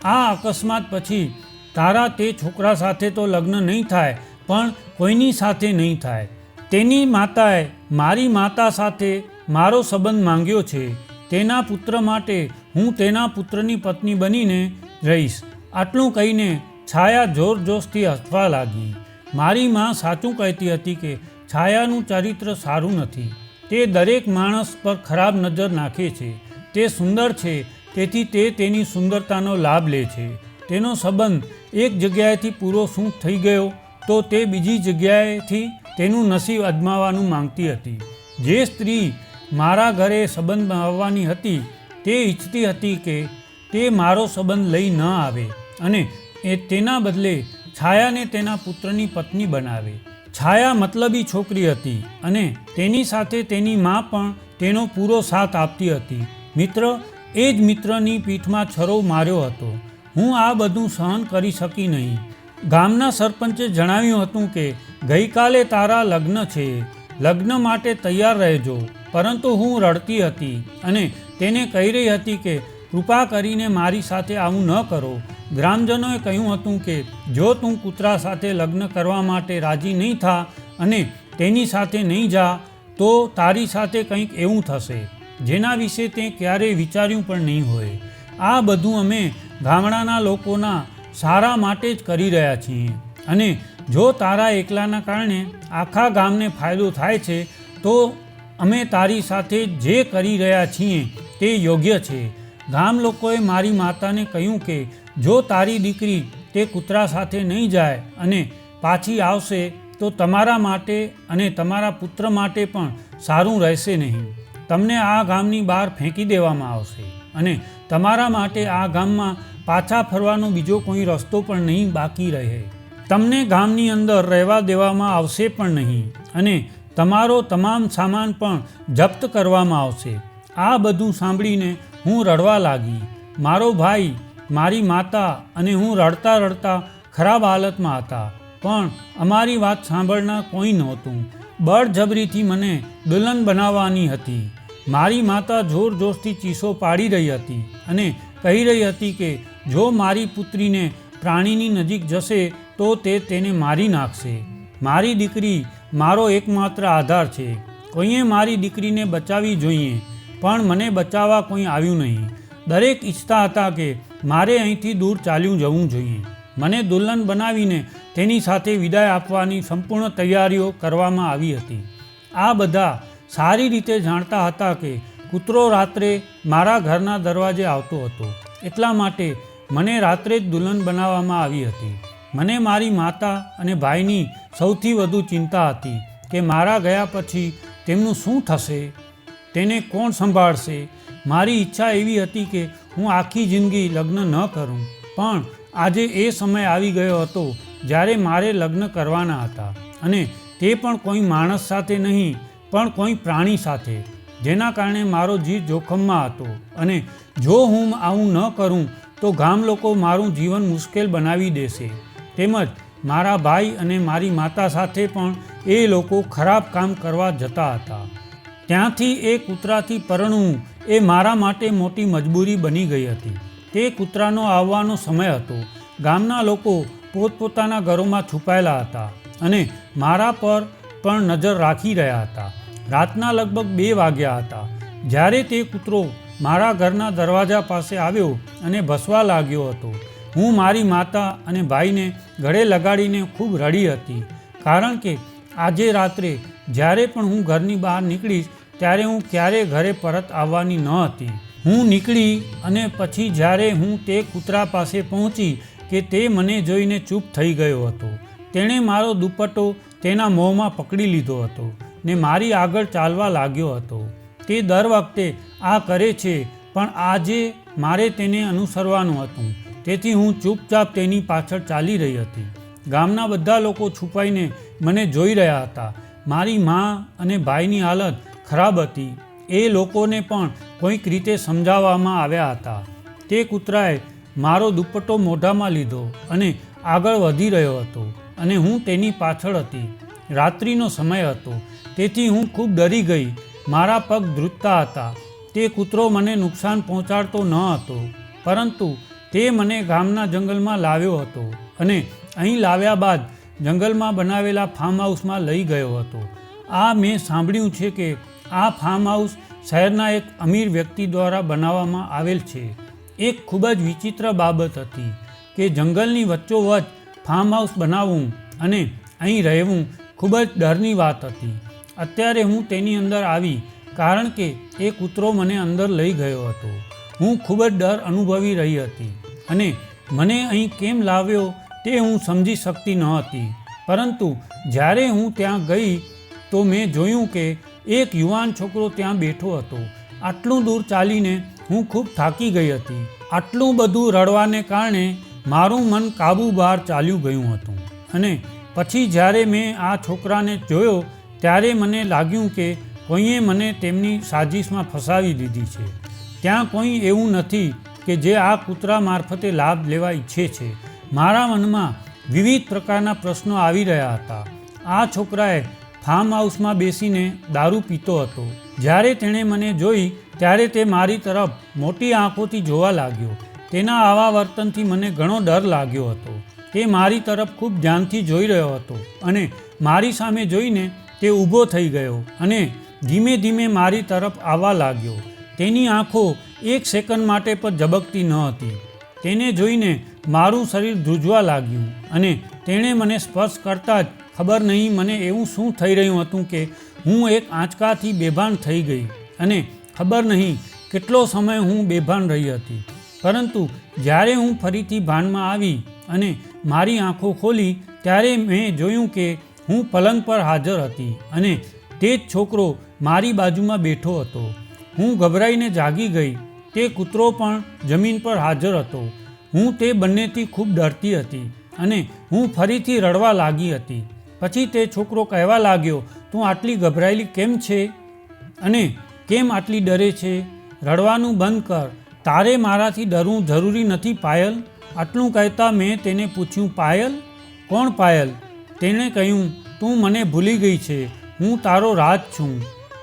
આ અકસ્માત પછી તારા તે છોકરા સાથે તો લગ્ન નહીં થાય, પણ કોઈની સાથે નહીં થાય. તેની માતાએ મારી માતા સાથે મારો સંબંધ માંગ્યો છે. તેના પુત્ર માટે હું તેના પુત્રની પત્ની બનીને રહીશ. આટલું કહીને છાયા જોરજોશથી હસવા લાગી. મારી માં સાચું કહેતી હતી કે છાયાનું ચરિત્ર સારું નથી. તે દરેક માણસ પર ખરાબ નજર નાખે છે. તે સુંદર છે, તેથી તે તેની સુંદરતાનો લાભ લે છે. તેનો સંબંધ એક જગ્યાએથી પૂરો શું થઈ ગયો તો તે બીજી જગ્યાએથી તેનું નસીબ અજમાવવાનું માંગતી હતી. જે સ્ત્રી મારા ઘરે સંબંધ બનાવવાની હતી તે ઈચ્છતી હતી કે તે મારો સંબંધ લઈ ન આવે અને તેના બદલે છાયાને તેના પુત્રની પત્ની બનાવે. છાયા મતલબી છોકરી હતી અને તેની સાથે તેની મા પણ તેનો પૂરો સાથ આપતી હતી. મિત્ર એ જ મિત્રની પીઠમાં છરો માર્યો હતો. હું આ બધું સહન કરી શકી નહીં. ગામના સરપંચે જણાવ્યું હતું કે ગઈકાલે તારા લગ્ન છે, લગ્ન માટે તૈયાર રહેજો. પરંતુ હું રડતી હતી અને તેને કહી રહી હતી કે કૃપા કરીને મારી સાથે આવું ન કરો. ગ્રામજનોએ કહ્યું હતું કે જો તું કૂતરા સાથે લગ્ન કરવા માટે રાજી નહીં થા અને તેની સાથે નહીં જા તો તારી સાથે કંઈક એવું થશે જેના વિશે તે ક્યારેય વિચાર્યું પણ નહીં હોય. આ બધું અમે ગામડાના લોકોના સારા માટે જ કરી રહ્યા છીએ અને જો તારા એકલાના કારણે આખા ગામને ફાયદો થાય છે તો અમે તારી સાથે જે કરી રહ્યા છીએ તે યોગ્ય છે. ગામ લોકોએ મારી માતાને કહ્યું કે જો તારી દીકરી તે કૂતરા સાથે નહીં જાય અને પાછી આવશે તો તમારા માટે અને તમારા પુત્ર માટે પણ સારું રહેશે નહીં. તમને આ ગામની બહાર ફેંકી દેવામાં આવશે અને તમારા માટે આ ગામમાં પાછા ફરવાનો બીજો કોઈ રસ્તો પણ નહીં બાકી રહે. તમને ગામની અંદર રહેવા દેવામાં આવશે પણ નહીં અને તમારો તમામ સામાન પણ જપ્ત કરવામાં આવશે. આ બધું સાંભળીને હું રડવા લાગી. મારો ભાઈ, મારી માતા અને હું રડતા રડતા ખરાબ હાલતમાં હતા. પણ અમારી વાત સાંભળનાર કોઈ નહોતું. બળજબરીથી મને દુલ્હન બનાવવાની હતી. મારી માતા જોર જોરથી ચીસો પાડી રહી હતી અને કહી રહી હતી કે જો મારી પુત્રીને પ્રાણીની નજીક જશે તો તે તેને મારી નાખશે. મારી દીકરી મારો એકમાત્ર આધાર છે. કોઈએ મારી દીકરીને બચાવવી જોઈએ, પણ મને બચાવવા કોઈ આવ્યું નહીં. દરેક ઈચ્છતા હતા કે મારે અહીંથી દૂર ચાલ્યું જવું જોઈએ. મને દુલ્હન બનાવીને તેની સાથે વિદાય આપવાની સંપૂર્ણ તૈયારીઓ કરવામાં આવી હતી. આ બધા સારી રીતે જાણતા હતા કે કૂતરો રાત્રે મારા ઘરના દરવાજે આવતો હતો. એટલા માટે મને રાત્રે જ દુલ્હન બનાવવામાં આવી હતી. મને મારી માતા અને ભાઈની સૌથી વધુ ચિંતા હતી કે મારા ગયા પછી તેમનું શું થશે, તેને કોણ સંભાળશે. મારી ઈચ્છા એવી હતી કે હું આખી જિંદગી લગ્ન ન કરું, પણ આજે એ સમય આવી ગયો હતો જ્યારે મારે લગ્ન કરવાના હતા, અને તે પણ કોઈ માણસ સાથે નહીં, પણ કોઈ પ્રાણી સાથે, જેના કારણે મારો જીવ જોખમમાં હતો. અને જો હું આવું ન કરું તો ગામ લોકો મારું જીવન મુશ્કેલ બનાવી દેશે. તેમજ મારા ભાઈ અને મારી માતા સાથે પણ એ લોકો ખરાબ કામ કરવા જતા હતા. ત્યાંથી એ કૂતરાથી પરણવું એ મારા માટે મોટી મજબૂરી બની ગઈ હતી. તે કૂતરાનો આવવાનો સમય હતો. ગામના લોકો પોતપોતાના ઘરોમાં છુપાયેલા હતા અને મારા પર પણ નજર રાખી રહ્યા હતા. રાતના લગભગ 2 વાગ્યા હતા જ્યારે તે કૂતરો મારા ઘરના દરવાજા પાસે આવ્યો અને ભસવા લાગ્યો હતો. હું મારી માતા અને ભાઈને ગળે લગાડીને ખૂબ રડી હતી, કારણ કે આજે રાત્રે જ્યારે પણ હું ઘરની બહાર નીકળીશ ત્યારે હું ક્યારેય ઘરે પરત આવવાની ન હતી. હું નીકળી અને પછી જ્યારે હું તે કૂતરા પાસે પહોંચી કે તે મને જોઈને ચૂપ થઈ ગયો હતો. તેણે મારો દુપટ્ટો તેના મોંમાં પકડી લીધો હતો ને મારી આગળ ચાલવા લાગ્યો હતો. તે દર વખતે આ કરે છે, પણ આજે મારે તેને અનુસરવાનું હતું, તેથી હું ચૂપચાપ તેની પાછળ ચાલી રહી હતી. ગામના બધા લોકો છુપાઈને મને જોઈ રહ્યા હતા. મારી મા અને ભાઈની હાલત ખરાબ હતી. એ લોકોને પણ કોઈક રીતે સમજાવવામાં આવ્યા હતા. તે કૂતરાએ મારો દુપટ્ટો મોઢામાં લીધો અને આગળ વધી રહ્યો હતો, અને હું તેની પાછળ હતી. રાત્રિનો સમય હતો, તેથી હું ખૂબ ડરી ગઈ. મારા પગ ધ્રુજતા હતા. તે કૂતરો મને નુકસાન પહોંચાડતો ન હતો, પરંતુ તે મને ગામના જંગલમાં લાવ્યો હતો, અને અહીં લાવ્યા બાદ જંગલમાં બનાવેલા ફાર્મ હાઉસમાં લઈ ગયો હતો. આ મેં સાંભળ્યું છે કે આ ફાર્મ હાઉસ શહેરના એક અમીર વ્યક્તિ દ્વારા બનાવવામાં આવેલ છે. એક ખૂબ જ વિચિત્ર બાબત હતી કે જંગલની વચ્ચોવચ્ચ ફાર્મ હાઉસ બનાવવું અને અહીં રહેવું ખૂબ જ ડરની વાત હતી. અત્યારે હું તેની અંદર આવી, કારણ કે એ કૂતરો મને અંદર લઈ ગયો હતો. હું ખૂબ જ ડર અનુભવી રહી હતી, અને મને અહીં કેમ લાવ્યો તે હું સમજી શકતી ન હતી. પરંતુ જ્યારે હું ત્યાં ગઈ તો મેં જોયું કે એક યુવાન છોકરો ત્યાં બેઠો હતો. આટલું દૂર ચાલીને હું ખૂબ થાકી ગઈ હતી. આટલું બધું રડવાને કારણે મારું મન કાબુ બહાર ચાલ્યું ગયું હતું. અને પછી જ્યારે મેં આ છોકરાને જોયો ત્યારે મને લાગ્યું કે કોઈએ મને તેમની સાજિશમાં ફસાવી દીધી છે. ત્યાં કોઈ એવું નથી કે જે આ કૂતરા મારફતે લાભ લેવા ઈચ્છે છે. મારા મનમાં વિવિધ પ્રકારના પ્રશ્નો આવી રહ્યા હતા. આ છોકરાએ ફાર્મ હાઉસમાં બેસીને દારૂ પીતો હતો. જ્યારે તેણે મને જોઈ ત્યારે તે મારી તરફ મોટી આંખોથી જોવા લાગ્યો. તેના આવા વર્તનથી મને ઘણો ડર લાગ્યો હતો. તે મારી તરફ ખૂબ ધ્યાનથી જોઈ રહ્યો હતો, અને મારી સામે જોઈને તે ઊભો થઈ ગયો અને ધીમે ધીમે મારી તરફ આવવા લાગ્યો. તેની આંખો 1 સેકન્ડ માટે પણ ઝબકતી ન હતી. તેને જોઈને મારું શરીર ધ્રુજવા લાગ્યું, અને તેણે મને સ્પર્શ કરતાં જ ખબર નહીં મને એવું શું થઈ રહ્યું હતું કે હું એક આંચકાથી બેભાન થઈ ગઈ, અને ખબર નહીં કેટલો સમય હું બેભાન રહી હતી. પરંતુ જ્યારે હું ફરીથી ભાનમાં આવી અને મારી આંખો ખોલી ત્યારે મેં જોયું કે હું પલંગ પર હાજર હતી, અને તે જ છોકરો મારી બાજુમાં બેઠો હતો. હું ગભરાઈને જાગી ગઈ. તે કૂતરો પણ જમીન પર હાજર હતો. હું તે બંનેથી ખૂબ ડરતી હતી, અને હું ફરીથી રડવા લાગી હતી. પછી તે છોકરો કહેવા લાગ્યો, તું આટલી ગભરાયેલી કેમ છે અને કેમ આટલી ડરે છે? રડવાનું બંધ કર. તારે મારાથી ડરવું જરૂરી નથી પાયલ. આટલું કહેતા મેં તેને પૂછ્યું, પાયલ? કોણ પાયલ? તેણે કહ્યું, તું મને ભૂલી ગઈ છે. હું તારો રાજ છું.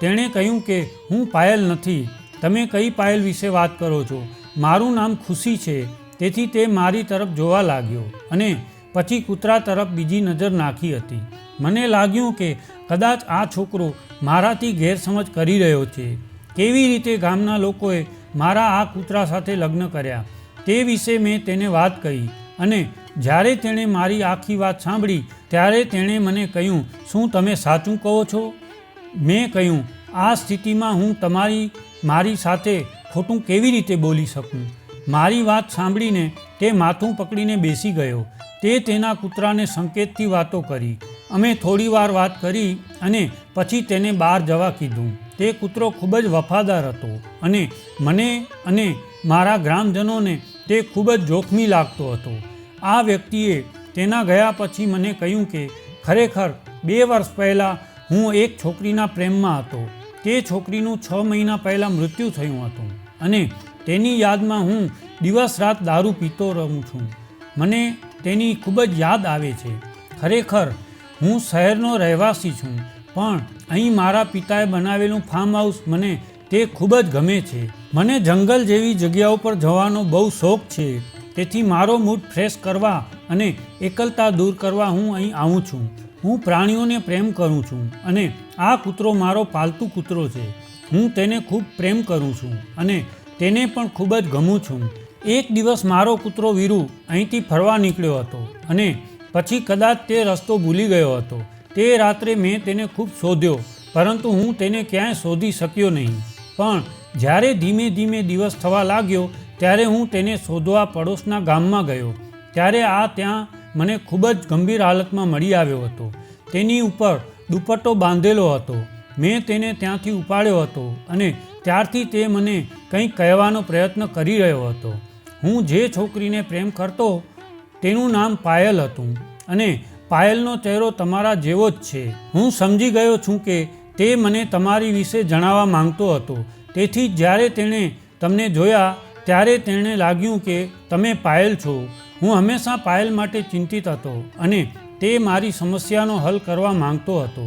તેણે કહ્યું કે હું પાયલ નથી. તમે કઈ પાયલ વિશે વાત કરો છો? મારું નામ ખુશી છે. તેથી તે મારી તરફ જોવા લાગ્યો અને પછી કૂતરા તરફ બીજી નજર નાખી હતી. મને લાગ્યું કે કદાચ આ છોકરો મારાથી ગેરસમજ કરી રહ્યો છે. કેવી રીતે ગામના લોકોએ મારા આ કૂતરા સાથે લગ્ન કર્યા તે વિશે મેં તેને વાત કહી અને જ્યારે તેણે મારી આખી વાત સાંભળી ત્યારે તેણે મને કહ્યું, શું તમે સાચું કહો છો? મેં કહ્યું, આ સ્થિતિમાં હું મારી સાથે ખોટું કેવી રીતે બોલી શકું? મારી વાત સાંભળીને તે માથું પકડીને બેસી ગયો. તે તેના કૂતરાને સંકેતથી વાતો કરી. અમે થોડી વાર વાત કરી અને પછી તેને બહાર જવા કીધું. તે કૂતરો ખૂબ જ વફાદાર હતો અને મને અને મારા ગ્રામજનોને તે ખૂબ જ જોખમી લાગતો હતો. આ વ્યક્તિએ તેના ગયા પછી મને કહ્યું કે ખરેખર 2 વર્ષ પહેલાં હું એક છોકરીના પ્રેમમાં હતો. તે છોકરીનું 6 મહિના પહેલાં મૃત્યુ થયું હતું અને તેની યાદમાં હું દિવસ રાત દારૂ પીતો રહું છું. મને તેની ખૂબ જ યાદ આવે છે. ખરેખર હું શહેરનો રહેવાસી છું, પણ અહીં મારા પિતાએ બનાવેલું ફાર્મ હાઉસ મને તે ખૂબ જ ગમે છે. મને જંગલ જેવી જગ્યાઓ પર જવાનો બહુ શોખ છે. તેથી મારો મૂડ ફ્રેશ કરવા અને એકલતા દૂર કરવા હું અહીં આવું છું. હું પ્રાણીઓને પ્રેમ કરું છું અને આ કૂતરો મારો પાલતુ કૂતરો છે. હું તેને ખૂબ પ્રેમ કરું છું અને તેને પણ ખૂબ જ ગમું છું. એક દિવસ મારો કૂતરો વીરુ અહીંથી ફરવા નીકળ્યો હતો અને પછી કદાચ તે રસ્તો ભૂલી ગયો હતો. તે રાત્રે મેં તેને ખૂબ શોધ્યો, પરંતુ હું તેને ક્યાંય શોધી શક્યો નહીં. પણ જ્યારે ધીમે ધીમે દિવસ થવા લાગ્યો ત્યારે હું તેને શોધવા પડોશના ગામમાં ગયો. ત્યારે ત્યાં મને ખૂબ જ ગંભીર હાલતમાં મળી આવ્યો હતો. તેની ઉપર દુપટ્ટો બાંધેલો હતો. મેં તેને ત્યાંથી ઉપાડ્યો હતો અને ત્યારથી તે મને કંઈક કહેવાનો પ્રયત્ન કરી રહ્યો હતો. હું જે છોકરીને પ્રેમ કરતો તેનું નામ પાયલ હતું અને પાયલનો ચહેરો તમારા જેવો જ છે. હું સમજી ગયો છું કે તે મને તમારી વિશે જણાવવા માંગતો હતો. તેથી જ્યારે તેણે તમને જોયા ત્યારે તેણે લાગ્યું કે તમે પાયલ છો. હું હંમેશા પાયલ માટે ચિંતિત હતો અને તે મારી સમસ્યાનો હલ કરવા માંગતો હતો.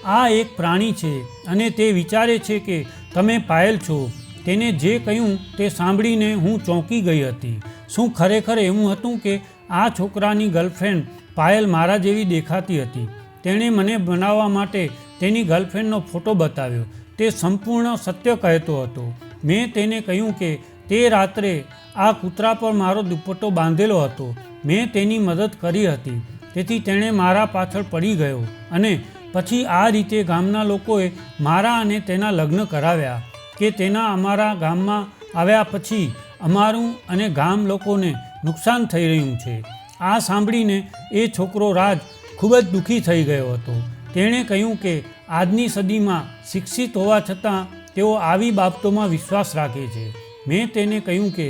આ એક પ્રાણી છે અને તે વિચારે છે કે તમે પાયલ છો. તેને જે કહ્યું તે સાંભળીને હું ચોંકી ગઈ હતી. શું ખરેખર એવું હતું કે આ છોકરાની ગર્લફ્રેન્ડ પાયલ મારા જેવી દેખાતી હતી? તેણે મને બનાવવા માટે તેની ગર્લફ્રેન્ડનો ફોટો બતાવ્યો. તે સંપૂર્ણ સત્ય કહેતો હતો. મેં તેને કહ્યું કે તે રાત્રે આ કૂતરા પર મારો દુપટ્ટો બાંધેલો હતો. મેં તેની મદદ કરી હતી, તેથી તેણે મારા પાછળ પડી ગયો અને પછી આ રીતે ગામના લોકોએ મારા અને તેના લગ્ન કરાવ્યા. કે તેના અમારા ગામમાં આવ્યા પછી અમારું અને ગામ લોકોને નુકસાન થઈ રહ્યું છે. આ સાંભળીને એ છોકરો રાજ ખૂબ જ દુઃખી થઈ ગયો હતો. તેણે કહ્યું કે આજની સદીમાં શિક્ષિત હોવા છતાં તેઓ આવી બાબતોમાં વિશ્વાસ રાખે છે. મેં તેને કહ્યું કે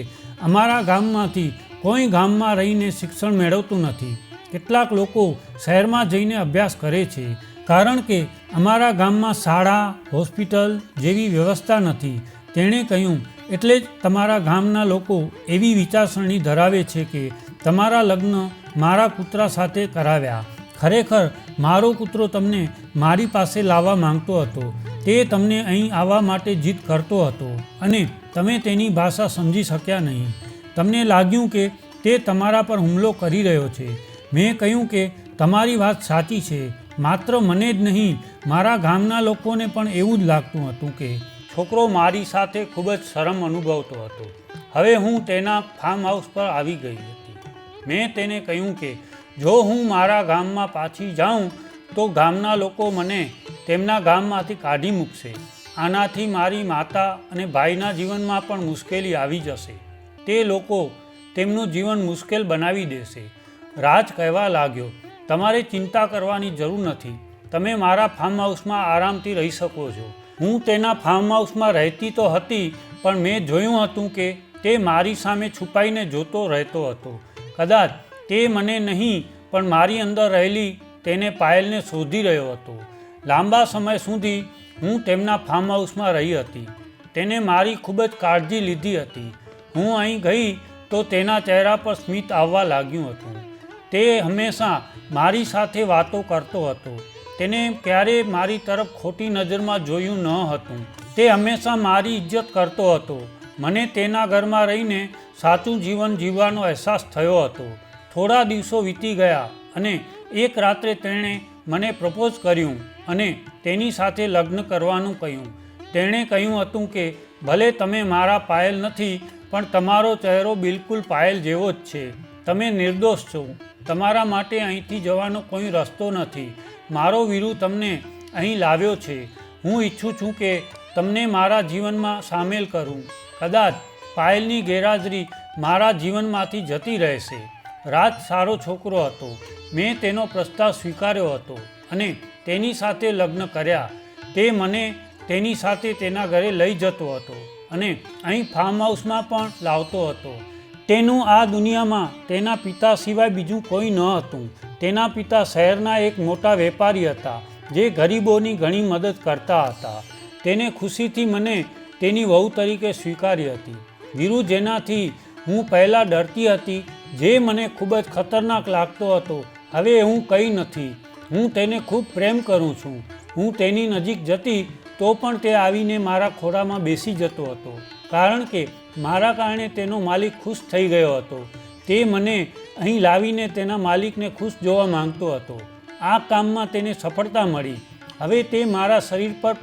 અમારા ગામમાંથી કોઈ ગામમાં રહીને શિક્ષણ મેળવતું નથી. કેટલાક લોકો શહેરમાં જઈને અભ્યાસ કરે છે કારણ કે અમારા ગામમાં શાળા, હોસ્પિટલ જેવી વ્યવસ્થા નથી. તેણે કહ્યું, એટલે જ તમારા ગામના લોકો એવી વિચારસરણી ધરાવે છે કે તમારા લગ્ન મારા કૂતરા સાથે કરાવ્યા. ખરેખર મારો કૂતરો તમને મારી પાસે લાવવા માંગતો હતો. તે તમને અહીં આવવા માટે જીદ કરતો હતો અને તમે તેની ભાષા સમજી શક્યા નહીં. તમને લાગ્યું કે તે તમારા પર હુમલો કરી રહ્યો છે. મેં કહ્યું કે તમારી વાત સાચી છે. માત્ર મને જ નહીં, મારા ગામના લોકોને પણ એવું જ લાગતું હતું કે છોકરો મારી સાથે ખૂબ જ શરમ અનુભવતો હતો. હવે હું તેના ફાર્મ હાઉસ પર આવી ગઈ હતી. મેં તેને કહ્યું કે જો હું મારા ગામમાં પાછી જાઉં તો ગામના લોકો મને તેમના ગામમાંથી કાઢી મૂકશે. આનાથી મારી માતા અને ભાઈના જીવનમાં પણ મુશ્કેલી આવી જશે. તે લોકો તેમનું જીવન મુશ્કેલ બનાવી દેશે. રાજ કહેવા લાગ્યો, તમારે ચિંતા કરવાની જરૂર નથી. તમે મારા ફાર્મ હાઉસમાં આરામથી રહી શકો છો. હું તેના ફાર્મ હાઉસમાં રહેતી તો હતી, પણ મેં જોયું હતું કે તે મારી સામે છુપાઈને જોતો રહેતો હતો. કદાચ તે મને નહીં પણ મારી અંદર રહેલી તેને પાયલને શોધી રહ્યો હતો. લાંબા સમય સુધી હું તેમના ફાર્મ હાઉસમાં રહી હતી. તેને મારી ખૂબ જ કાળજી લીધી હતી. હું અહીં ગઈ તો તેના ચહેરા પર સ્મિત આવવા લાગ્યું હતું. તે હંમેશા મારી સાથે વાતો કરતો હતો. તેને ક્યારેય મારી તરફ ખોટી નજરમાં જોયું ન હતું. તે હંમેશા મારી ઇજ્જત કરતો હતો. મને તેના ઘરમાં રહીને સાચું જીવન જીવવાનો અહેસાસ થયો હતો. થોડા દિવસો વીતી ગયા અને એક રાત્રે તેણે મને પ્રપોઝ કર્યું અને તેની સાથે લગ્ન કરવાનું કહ્યું. તેણે કહ્યું હતું કે ભલે તમે મારા પાયલ નથી, પણ તમારો ચહેરો બિલકુલ પાયલ જેવો જ છે. તમે નિર્દોષ છો. તમારા માટે અહીંથી જવાનો કોઈ રસ્તો નથી. મારો વીરુ તમને અહીં લાવ્યો છે. હું ઈચ્છું છું કે તમને મારા જીવનમાં સામેલ કરું. કદાચ પાયલની ગેરહાજરી મારા જીવનમાંથી જતી રહેશે. રાજ સારો છોકરો હતો. મેં તેનો પ્રસ્તાવ સ્વીકાર્યો હતો અને તેની સાથે લગ્ન કર્યા. તે મને તેની સાથે તેના ઘરે લઈ જતો હતો અને અહીં ફાર્મ હાઉસમાં પણ લાવતો હતો. તેનું આ દુનિયામાં તેના પિતા સિવાય બીજું કોઈ ન હતું. તેના પિતા શહેરના એક મોટા વેપારી હતા જે ગરીબોની ઘણી મદદ કરતા હતા. તેને ખુશીથી મને તેની વહુ તરીકે સ્વીકારી હતી. વીરુ, જેનાથી હું પહેલાં ડરતી હતી, જે મને ખૂબ જ ખતરનાક લાગતો હતો, હવે હું કંઈ નથી. હું તેને ખૂબ પ્રેમ કરું છું. હું તેની નજીક જતી તો પણ તે આવીને મારા ખોળામાં બેસી જતો હતો, કારણ કે મારા કારણે તેનો માલિક ખુશ થઈ ગયો હતો. તે મને અહીં લાવીને તેના માલિકને ખુશ જોવા માંગતો હતો. આ કામમાં તેને સફળતા મળી. હવે તે મારા શરીર પર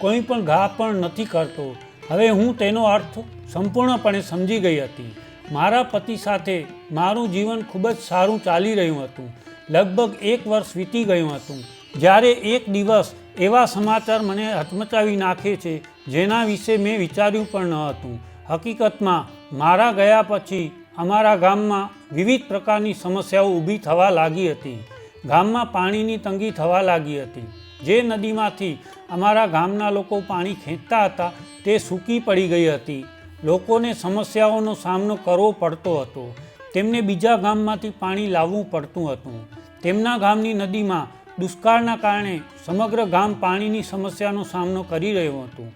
કોઈ પણ ઘા પણ નથી કરતો. હવે હું તેનો અર્થ સંપૂર્ણપણે સમજી ગઈ હતી. મારા પતિ સાથે મારું જીવન ખૂબ જ સારું ચાલી રહ્યું હતું. લગભગ 1 વર્ષ વીતી ગયું હતું જ્યારે એક દિવસ એવા સમાચાર મને હચમચાવી નાખે છે જેના વિશે મેં વિચાર્યું પણ ન હતું. હકીકતમાં મારા ગયા પછી અમારા ગામમાં વિવિધ પ્રકારની સમસ્યાઓ ઊભી થવા લાગી હતી. ગામમાં પાણીની તંગી થવા લાગી હતી. જે નદીમાંથી અમારા ગામના લોકો પાણી ખેંચતા હતા તે સૂકી પડી ગઈ હતી. લોકોને સમસ્યાઓનો સામનો કરવો પડતો હતો. તેમને બીજા ગામમાંથી પાણી લાવવું પડતું હતું. તેમના ગામની નદીમાં દુષ્કાળના કારણે સમગ્ર ગામ પાણીની સમસ્યાનો સામનો કરી રહ્યું હતું.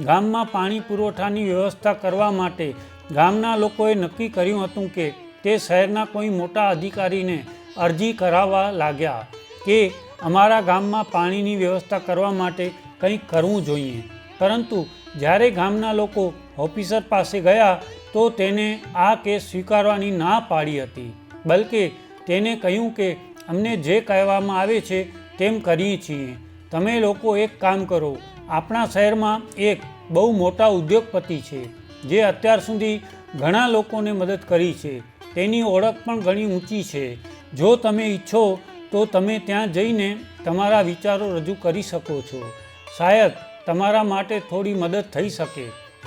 ગામમાં પાણી પુરવઠાની વ્યવસ્થા કરવા માટે ગામના લોકોએ નક્કી કર્યું હતું કે તે શહેરના કોઈ મોટા અધિકારીને અરજી કરાવવા લાગ્યા કે અમારા ગામમાં પાણીની વ્યવસ્થા કરવા માટે કંઈક કરવું જોઈએ. પરંતુ જ્યારે ગામના લોકો ઓફિસર પાસે ગયા તો તેને આ કેસ સ્વીકારવાની ના પાડી હતી. બલકે તેને કહ્યું કે અમને જે કહેવામાં આવે છે તેમ કરીએ છીએ. તમે લોકો એક કામ કરો. આપણા શહેરમાં એક બહુ મોટા ઉદ્યોગપતિ છે જે અત્યાર સુધી ઘણા લોકોને મદદ કરી છે. તેની ઓળખ પણ ઘણી ઊંચી છે. જો તમે ઈચ્છો તો તમે ત્યાં જઈને તમારા વિચારો રજૂ કરી શકો છો. શાયદ તમારા માટે થોડી મદદ થઈ શકે.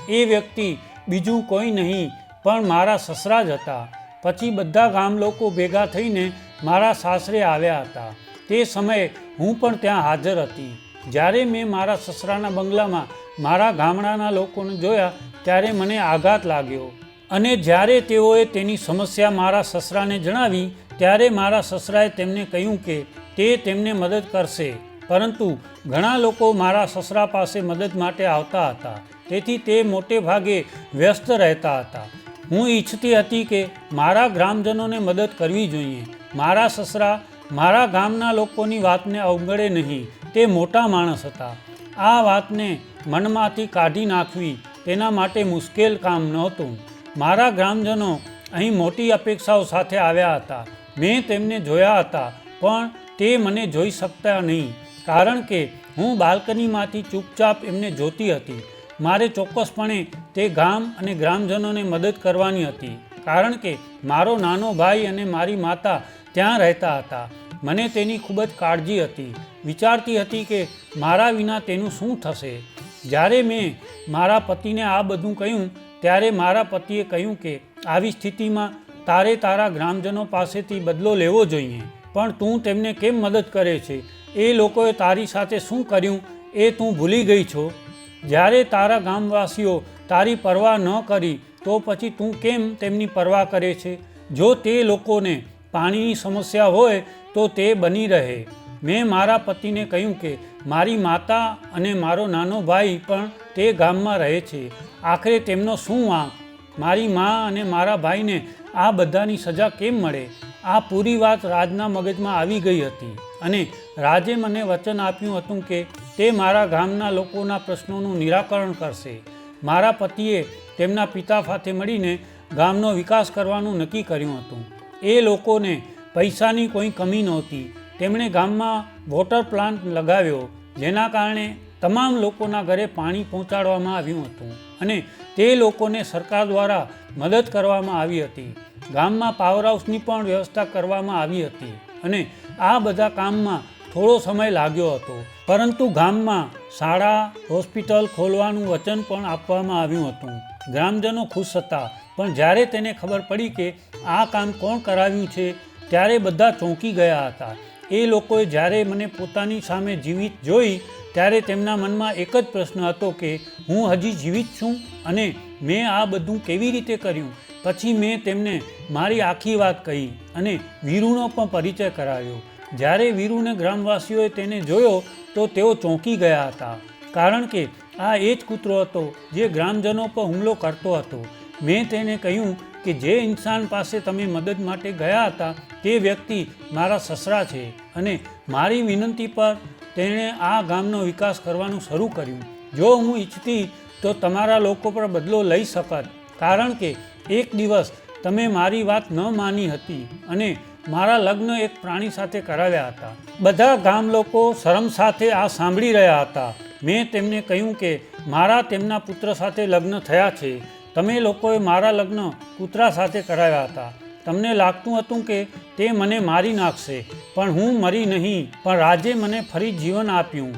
એ વ્યક્તિ બીજું કોઈ નહીં પણ મારા સસરા જ હતા. પછી બધા ગામ લોકો ભેગા થઈને મારા સાસરે આવ્યા હતા. તે સમયે હું પણ ત્યાં હાજર હતી. જ્યારે મેં મારા સસરાના બંગલામાં મારા ગામડાના લોકોને જોયા ત્યારે મને આઘાત લાગ્યો અને જ્યારે તેઓએ તેની સમસ્યા મારા સસરાને જણાવી ત્યારે મારા સસરાએ તેમને કહ્યું કે તે તેમને મદદ કરશે. પરંતુ ઘણા લોકો મારા સસરા પાસે મદદ માટે આવતા હતા, તેથી તે મોટે ભાગે વ્યસ્ત રહેતા હતા. હું ઈચ્છતી હતી કે મારા ગ્રામજનોને મદદ કરવી જોઈએ. મારા સસરા મારા ગામના લોકોની વાતને અવગણે નહીં. તે મોટા માણસ હતા. આ વાતને મનમાંથી કાઢી નાખવી તેના માટે મુશ્કેલ કામ નહોતું. મારા ગ્રામજનો અહીં મોટી અપેક્ષાઓ સાથે આવ્યા હતા. મેં તેમને જોયા હતા પણ તે મને જોઈ શકતા નહીં, કારણ કે હું બાલ્કનીમાંથી ચૂપચાપ એમને જોતી હતી. મારે ચોક્કસપણે તે ગામ અને ગ્રામજનોને મદદ કરવાની હતી, કારણ કે મારો નાનો ભાઈ અને મારી માતા ત્યાં રહેતા હતા. મને તેની ખૂબ જ કાળજી હતી. વિચારતી હતી કે મારા વિના તેનું શું થશે. જ્યારે મેં મારા પતિને આ બધું કહ્યું ત્યારે મારા પતિએ કહ્યું કે આવી સ્થિતિમાં તારે તારા ગ્રામજનો પાસેથી બદલો લેવો જોઈએ, પણ તું તેમને કેમ મદદ કરે છે? એ લોકોએ તારી સાથે શું કર્યું એ તું ભૂલી ગઈ છો? જ્યારે તારા ગામવાસીઓ તારી પરવા ન કરી તો પછી તું કેમ તેમની પરવા કરે છે? જો તે લોકોને પાણીની સમસ્યા હોય તો તે બની રહે. મેં મારા પતિને કહ્યું કે મારી માતા અને મારો નાનો ભાઈ પણ તે ગામમાં રહે છે. આખરે તેમનો શું વાંક? મારી મા અને મારા ભાઈને આ બધાની સજા કેમ મળે? આ પૂરી વાત રાજના મગજમાં આવી ગઈ હતી અને રાજે મને વચન આપ્યું હતું કે તે મારા ગામના લોકોના પ્રશ્નોનું નિરાકરણ કરશે. મારા પતિએ તેમના પિતા સાથે મળીને ગામનો વિકાસ કરવાનું નક્કી કર્યું હતું. એ લોકોને પૈસાની કોઈ કમી નહોતી. તેમણે ગામમાં વોટર પ્લાન્ટ લગાવ્યો, જેના કારણે તમામ લોકોના ઘરે પાણી પહોંચાડવામાં આવ્યું હતું અને તે લોકોને સરકાર દ્વારા મદદ કરવામાં આવી હતી. ગામમાં પાવર હાઉસની પણ વ્યવસ્થા કરવામાં આવી હતી અને આ બધા કામમાં થોડો સમય લાગ્યો હતો, પરંતુ ગામમાં શાળા, હોસ્પિટલ ખોલવાનું વચન પણ આપવામાં આવ્યું હતું. ગ્રામજનો ખુશ હતા, પણ જ્યારે તેને ખબર પડી કે આ કામ કોણ કરાવ્યું છે ત્યારે બધા ચોંકી ગયા હતા. એ લોકોએ જ્યારે મને પોતાની સામે જીવિત જોઈ ત્યારે તેમના મનમાં એક જ પ્રશ્ન હતો કે હું હજી જીવિત છું અને મેં આ બધું કેવી રીતે કર્યું? પછી મેં તેમને મારી આખી વાત કહી અને વીરુનો પણ પરિચય કરાવ્યો. જ્યારે વીરુને ગ્રામવાસીઓએ તેને જોયો તો તેઓ ચોંકી ગયા હતા, કારણ કે આ એ જ કૂતરો હતો જે ગ્રામજનો પર હુમલો કરતો હતો. મેં તેને કહ્યું કે જે ઇન્સાન પાસે તમે મદદ માટે ગયા હતા તે વ્યક્તિ મારા સસરા છે અને મારી વિનંતી પર તેણે આ ગામનો વિકાસ કરવાનું શરૂ કર્યું. જો હું ઈચ્છતી તો તમારા લોકો પર બદલો લઈ શકત, કારણ કે એક દિવસ તમે મારી વાત ન માની હતી અને મારા લગ્ન એક પ્રાણી સાથે કરાવ્યા હતા. બધા ગામ લોકો શરમ સાથે આ સાંભળી રહ્યા હતા. મેં તેમને કહ્યું કે મારા તેમના પુત્ર સાથે લગ્ન થયા છે. તમે લોકોએ મારા લગ્ન કૂતરા સાથે કરાવ્યા હતા. તમને લાગતું હતું કે તે મને મારી નાખશે, પણ હું મરી નહીં, પણ રાજે મને ફરી જીવન આપ્યું.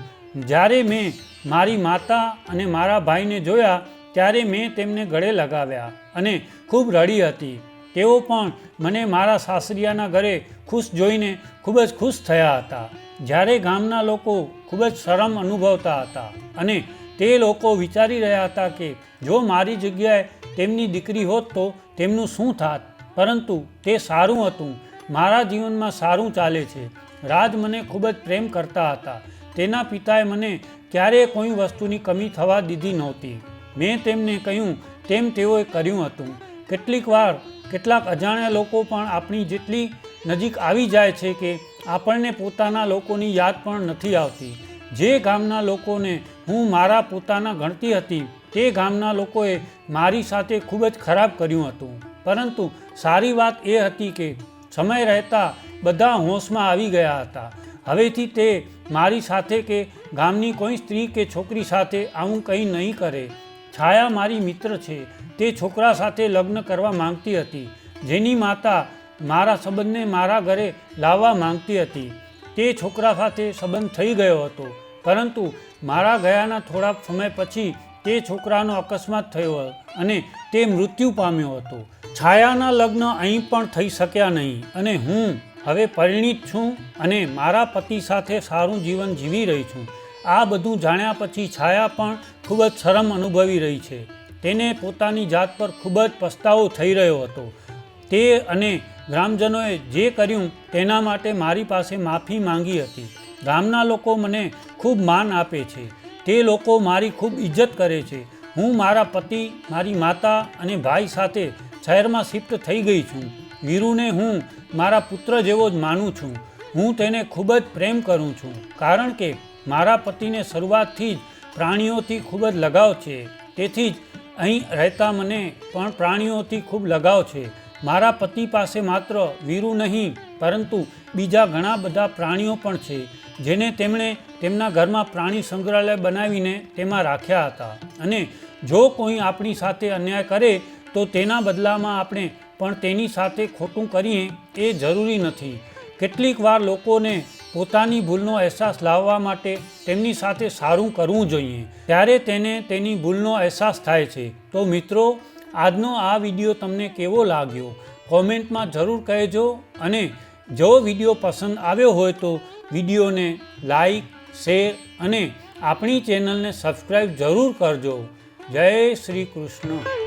જ્યારે મેં મારી માતા અને મારા ભાઈને જોયા ત્યારે મેં તેમને ગળે લગાવ્યા અને ખૂબ રડી હતી. તેઓ પણ મને મારા સાસરિયાના ઘરે ખુશ જોઈને ખૂબ જ ખુશ થયા હતા. જ્યારે ગામના લોકો ખૂબ જ શરમ અનુભવતા હતા અને તે લોકો વિચારી રહ્યા હતા કે જો મારી જગ્યાએ તેમની દીકરી હોત તો તેમનું શું થાત, પરંતુ તે સારું હતું. મારા જીવનમાં સારું ચાલે છે. રાજ મને ખૂબ જ પ્રેમ કરતા હતા. તેના પિતાએ મને ક્યારેય કોઈ વસ્તુની કમી થવા દીધી નહોતી. મેં તેમને કહ્યું તેમ તેઓએ કર્યું હતું. કેટલીક વાર કેટલાક અજાણ્યા લોકો પણ આપણી જેટલી નજીક આવી જાય છે કે આપણને પોતાના લોકોની યાદ પણ નથી આવતી. જે ગામના લોકોને હું મારા પોતાના ગણતી હતી તે ગામના લોકોએ મારી સાથે ખૂબ જ ખરાબ કર્યું હતું, પરંતુ સારી વાત એ હતી કે સમય રહેતા બધા હોશમાં આવી ગયા હતા. હવેથી તે મારી સાથે કે ગામની કોઈ સ્ત્રી કે છોકરી સાથે આવું કંઈ નહીં કરે. છાયા મારી મિત્ર છે. તે છોકરા સાથે લગ્ન કરવા માંગતી હતી, જેની માતા મારા સંબંધને મારા ઘરે લાવવા માંગતી હતી. તે છોકરા સાથે સંબંધ થઈ ગયો હતો, પરંતુ મારા ગયાના થોડા સમય પછી તે છોકરાનો અકસ્માત થયો અને તે મૃત્યુ પામ્યો હતો. છાયાના લગ્ન અહીં પણ થઈ શક્યા નહીં અને હું હવે પરિણીત છું અને મારા પતિ સાથે સારું જીવન જીવી રહી છું. આ બધું જાણ્યા પછી છાયા પણ ખૂબ જ શરમ અનુભવી રહી છે. તેને પોતાની જાત પર ખૂબ જ પસ્તાવો થઈ રહ્યો હતો. તે અને ગ્રામજનોએ જે કર્યું તેના માટે મારી પાસે માફી માંગી હતી. ગામના લોકો મને ખૂબ માન આપે છે. તે લોકો મારી ખૂબ ઇજ્જત કરે છે. હું મારા પતિ, મારી માતા અને ભાઈ સાથે શહેરમાં શિફ્ટ થઈ ગઈ છું. વીરુને હું મારા પુત્ર જેવો જ માનું છું. હું તેને ખૂબ જ પ્રેમ કરું છું, કારણ કે મારા પતિને શરૂઆતથી જ પ્રાણીઓથી ખૂબ જ લગાવ છે. તેથી જ અહીં રહેતા મને પણ પ્રાણીઓથી ખૂબ લગાવ છે. મારા પતિ પાસે માત્ર વીરુ નહીં, પરંતુ બીજા ઘણા બધા પ્રાણીઓ પણ છે, જેને તેમણે તેમના ઘરમાં પ્રાણી સંગ્રહાલય બનાવીને તેમાં રાખ્યા હતા. અને જો કોઈ આપણી સાથે અન્યાય કરે તો તેના બદલામાં આપણે પણ તેની સાથે ખોટું કરીએ એ જરૂરી નથી. કેટલીક વાર લોકોને પોતાની ભૂલનો અહેસાસ લાવવા માટે તેમની સાથે સારું કરવું જોઈએ, ત્યારે તેને તેની ભૂલનો અહેસાસ થાય છે. તો મિત્રો, આજનો આ વિડીયો તમને કેવો લાગ્યો કોમેન્ટમાં જરૂર કહેજો, અને જો વિડીયો પસંદ આવ્યો હોય તો વિડીયોને લાઈક, શેર અને આપણી ચેનલને સબસ્ક્રાઈબ જરૂર કરજો. જય શ્રી કૃષ્ણ.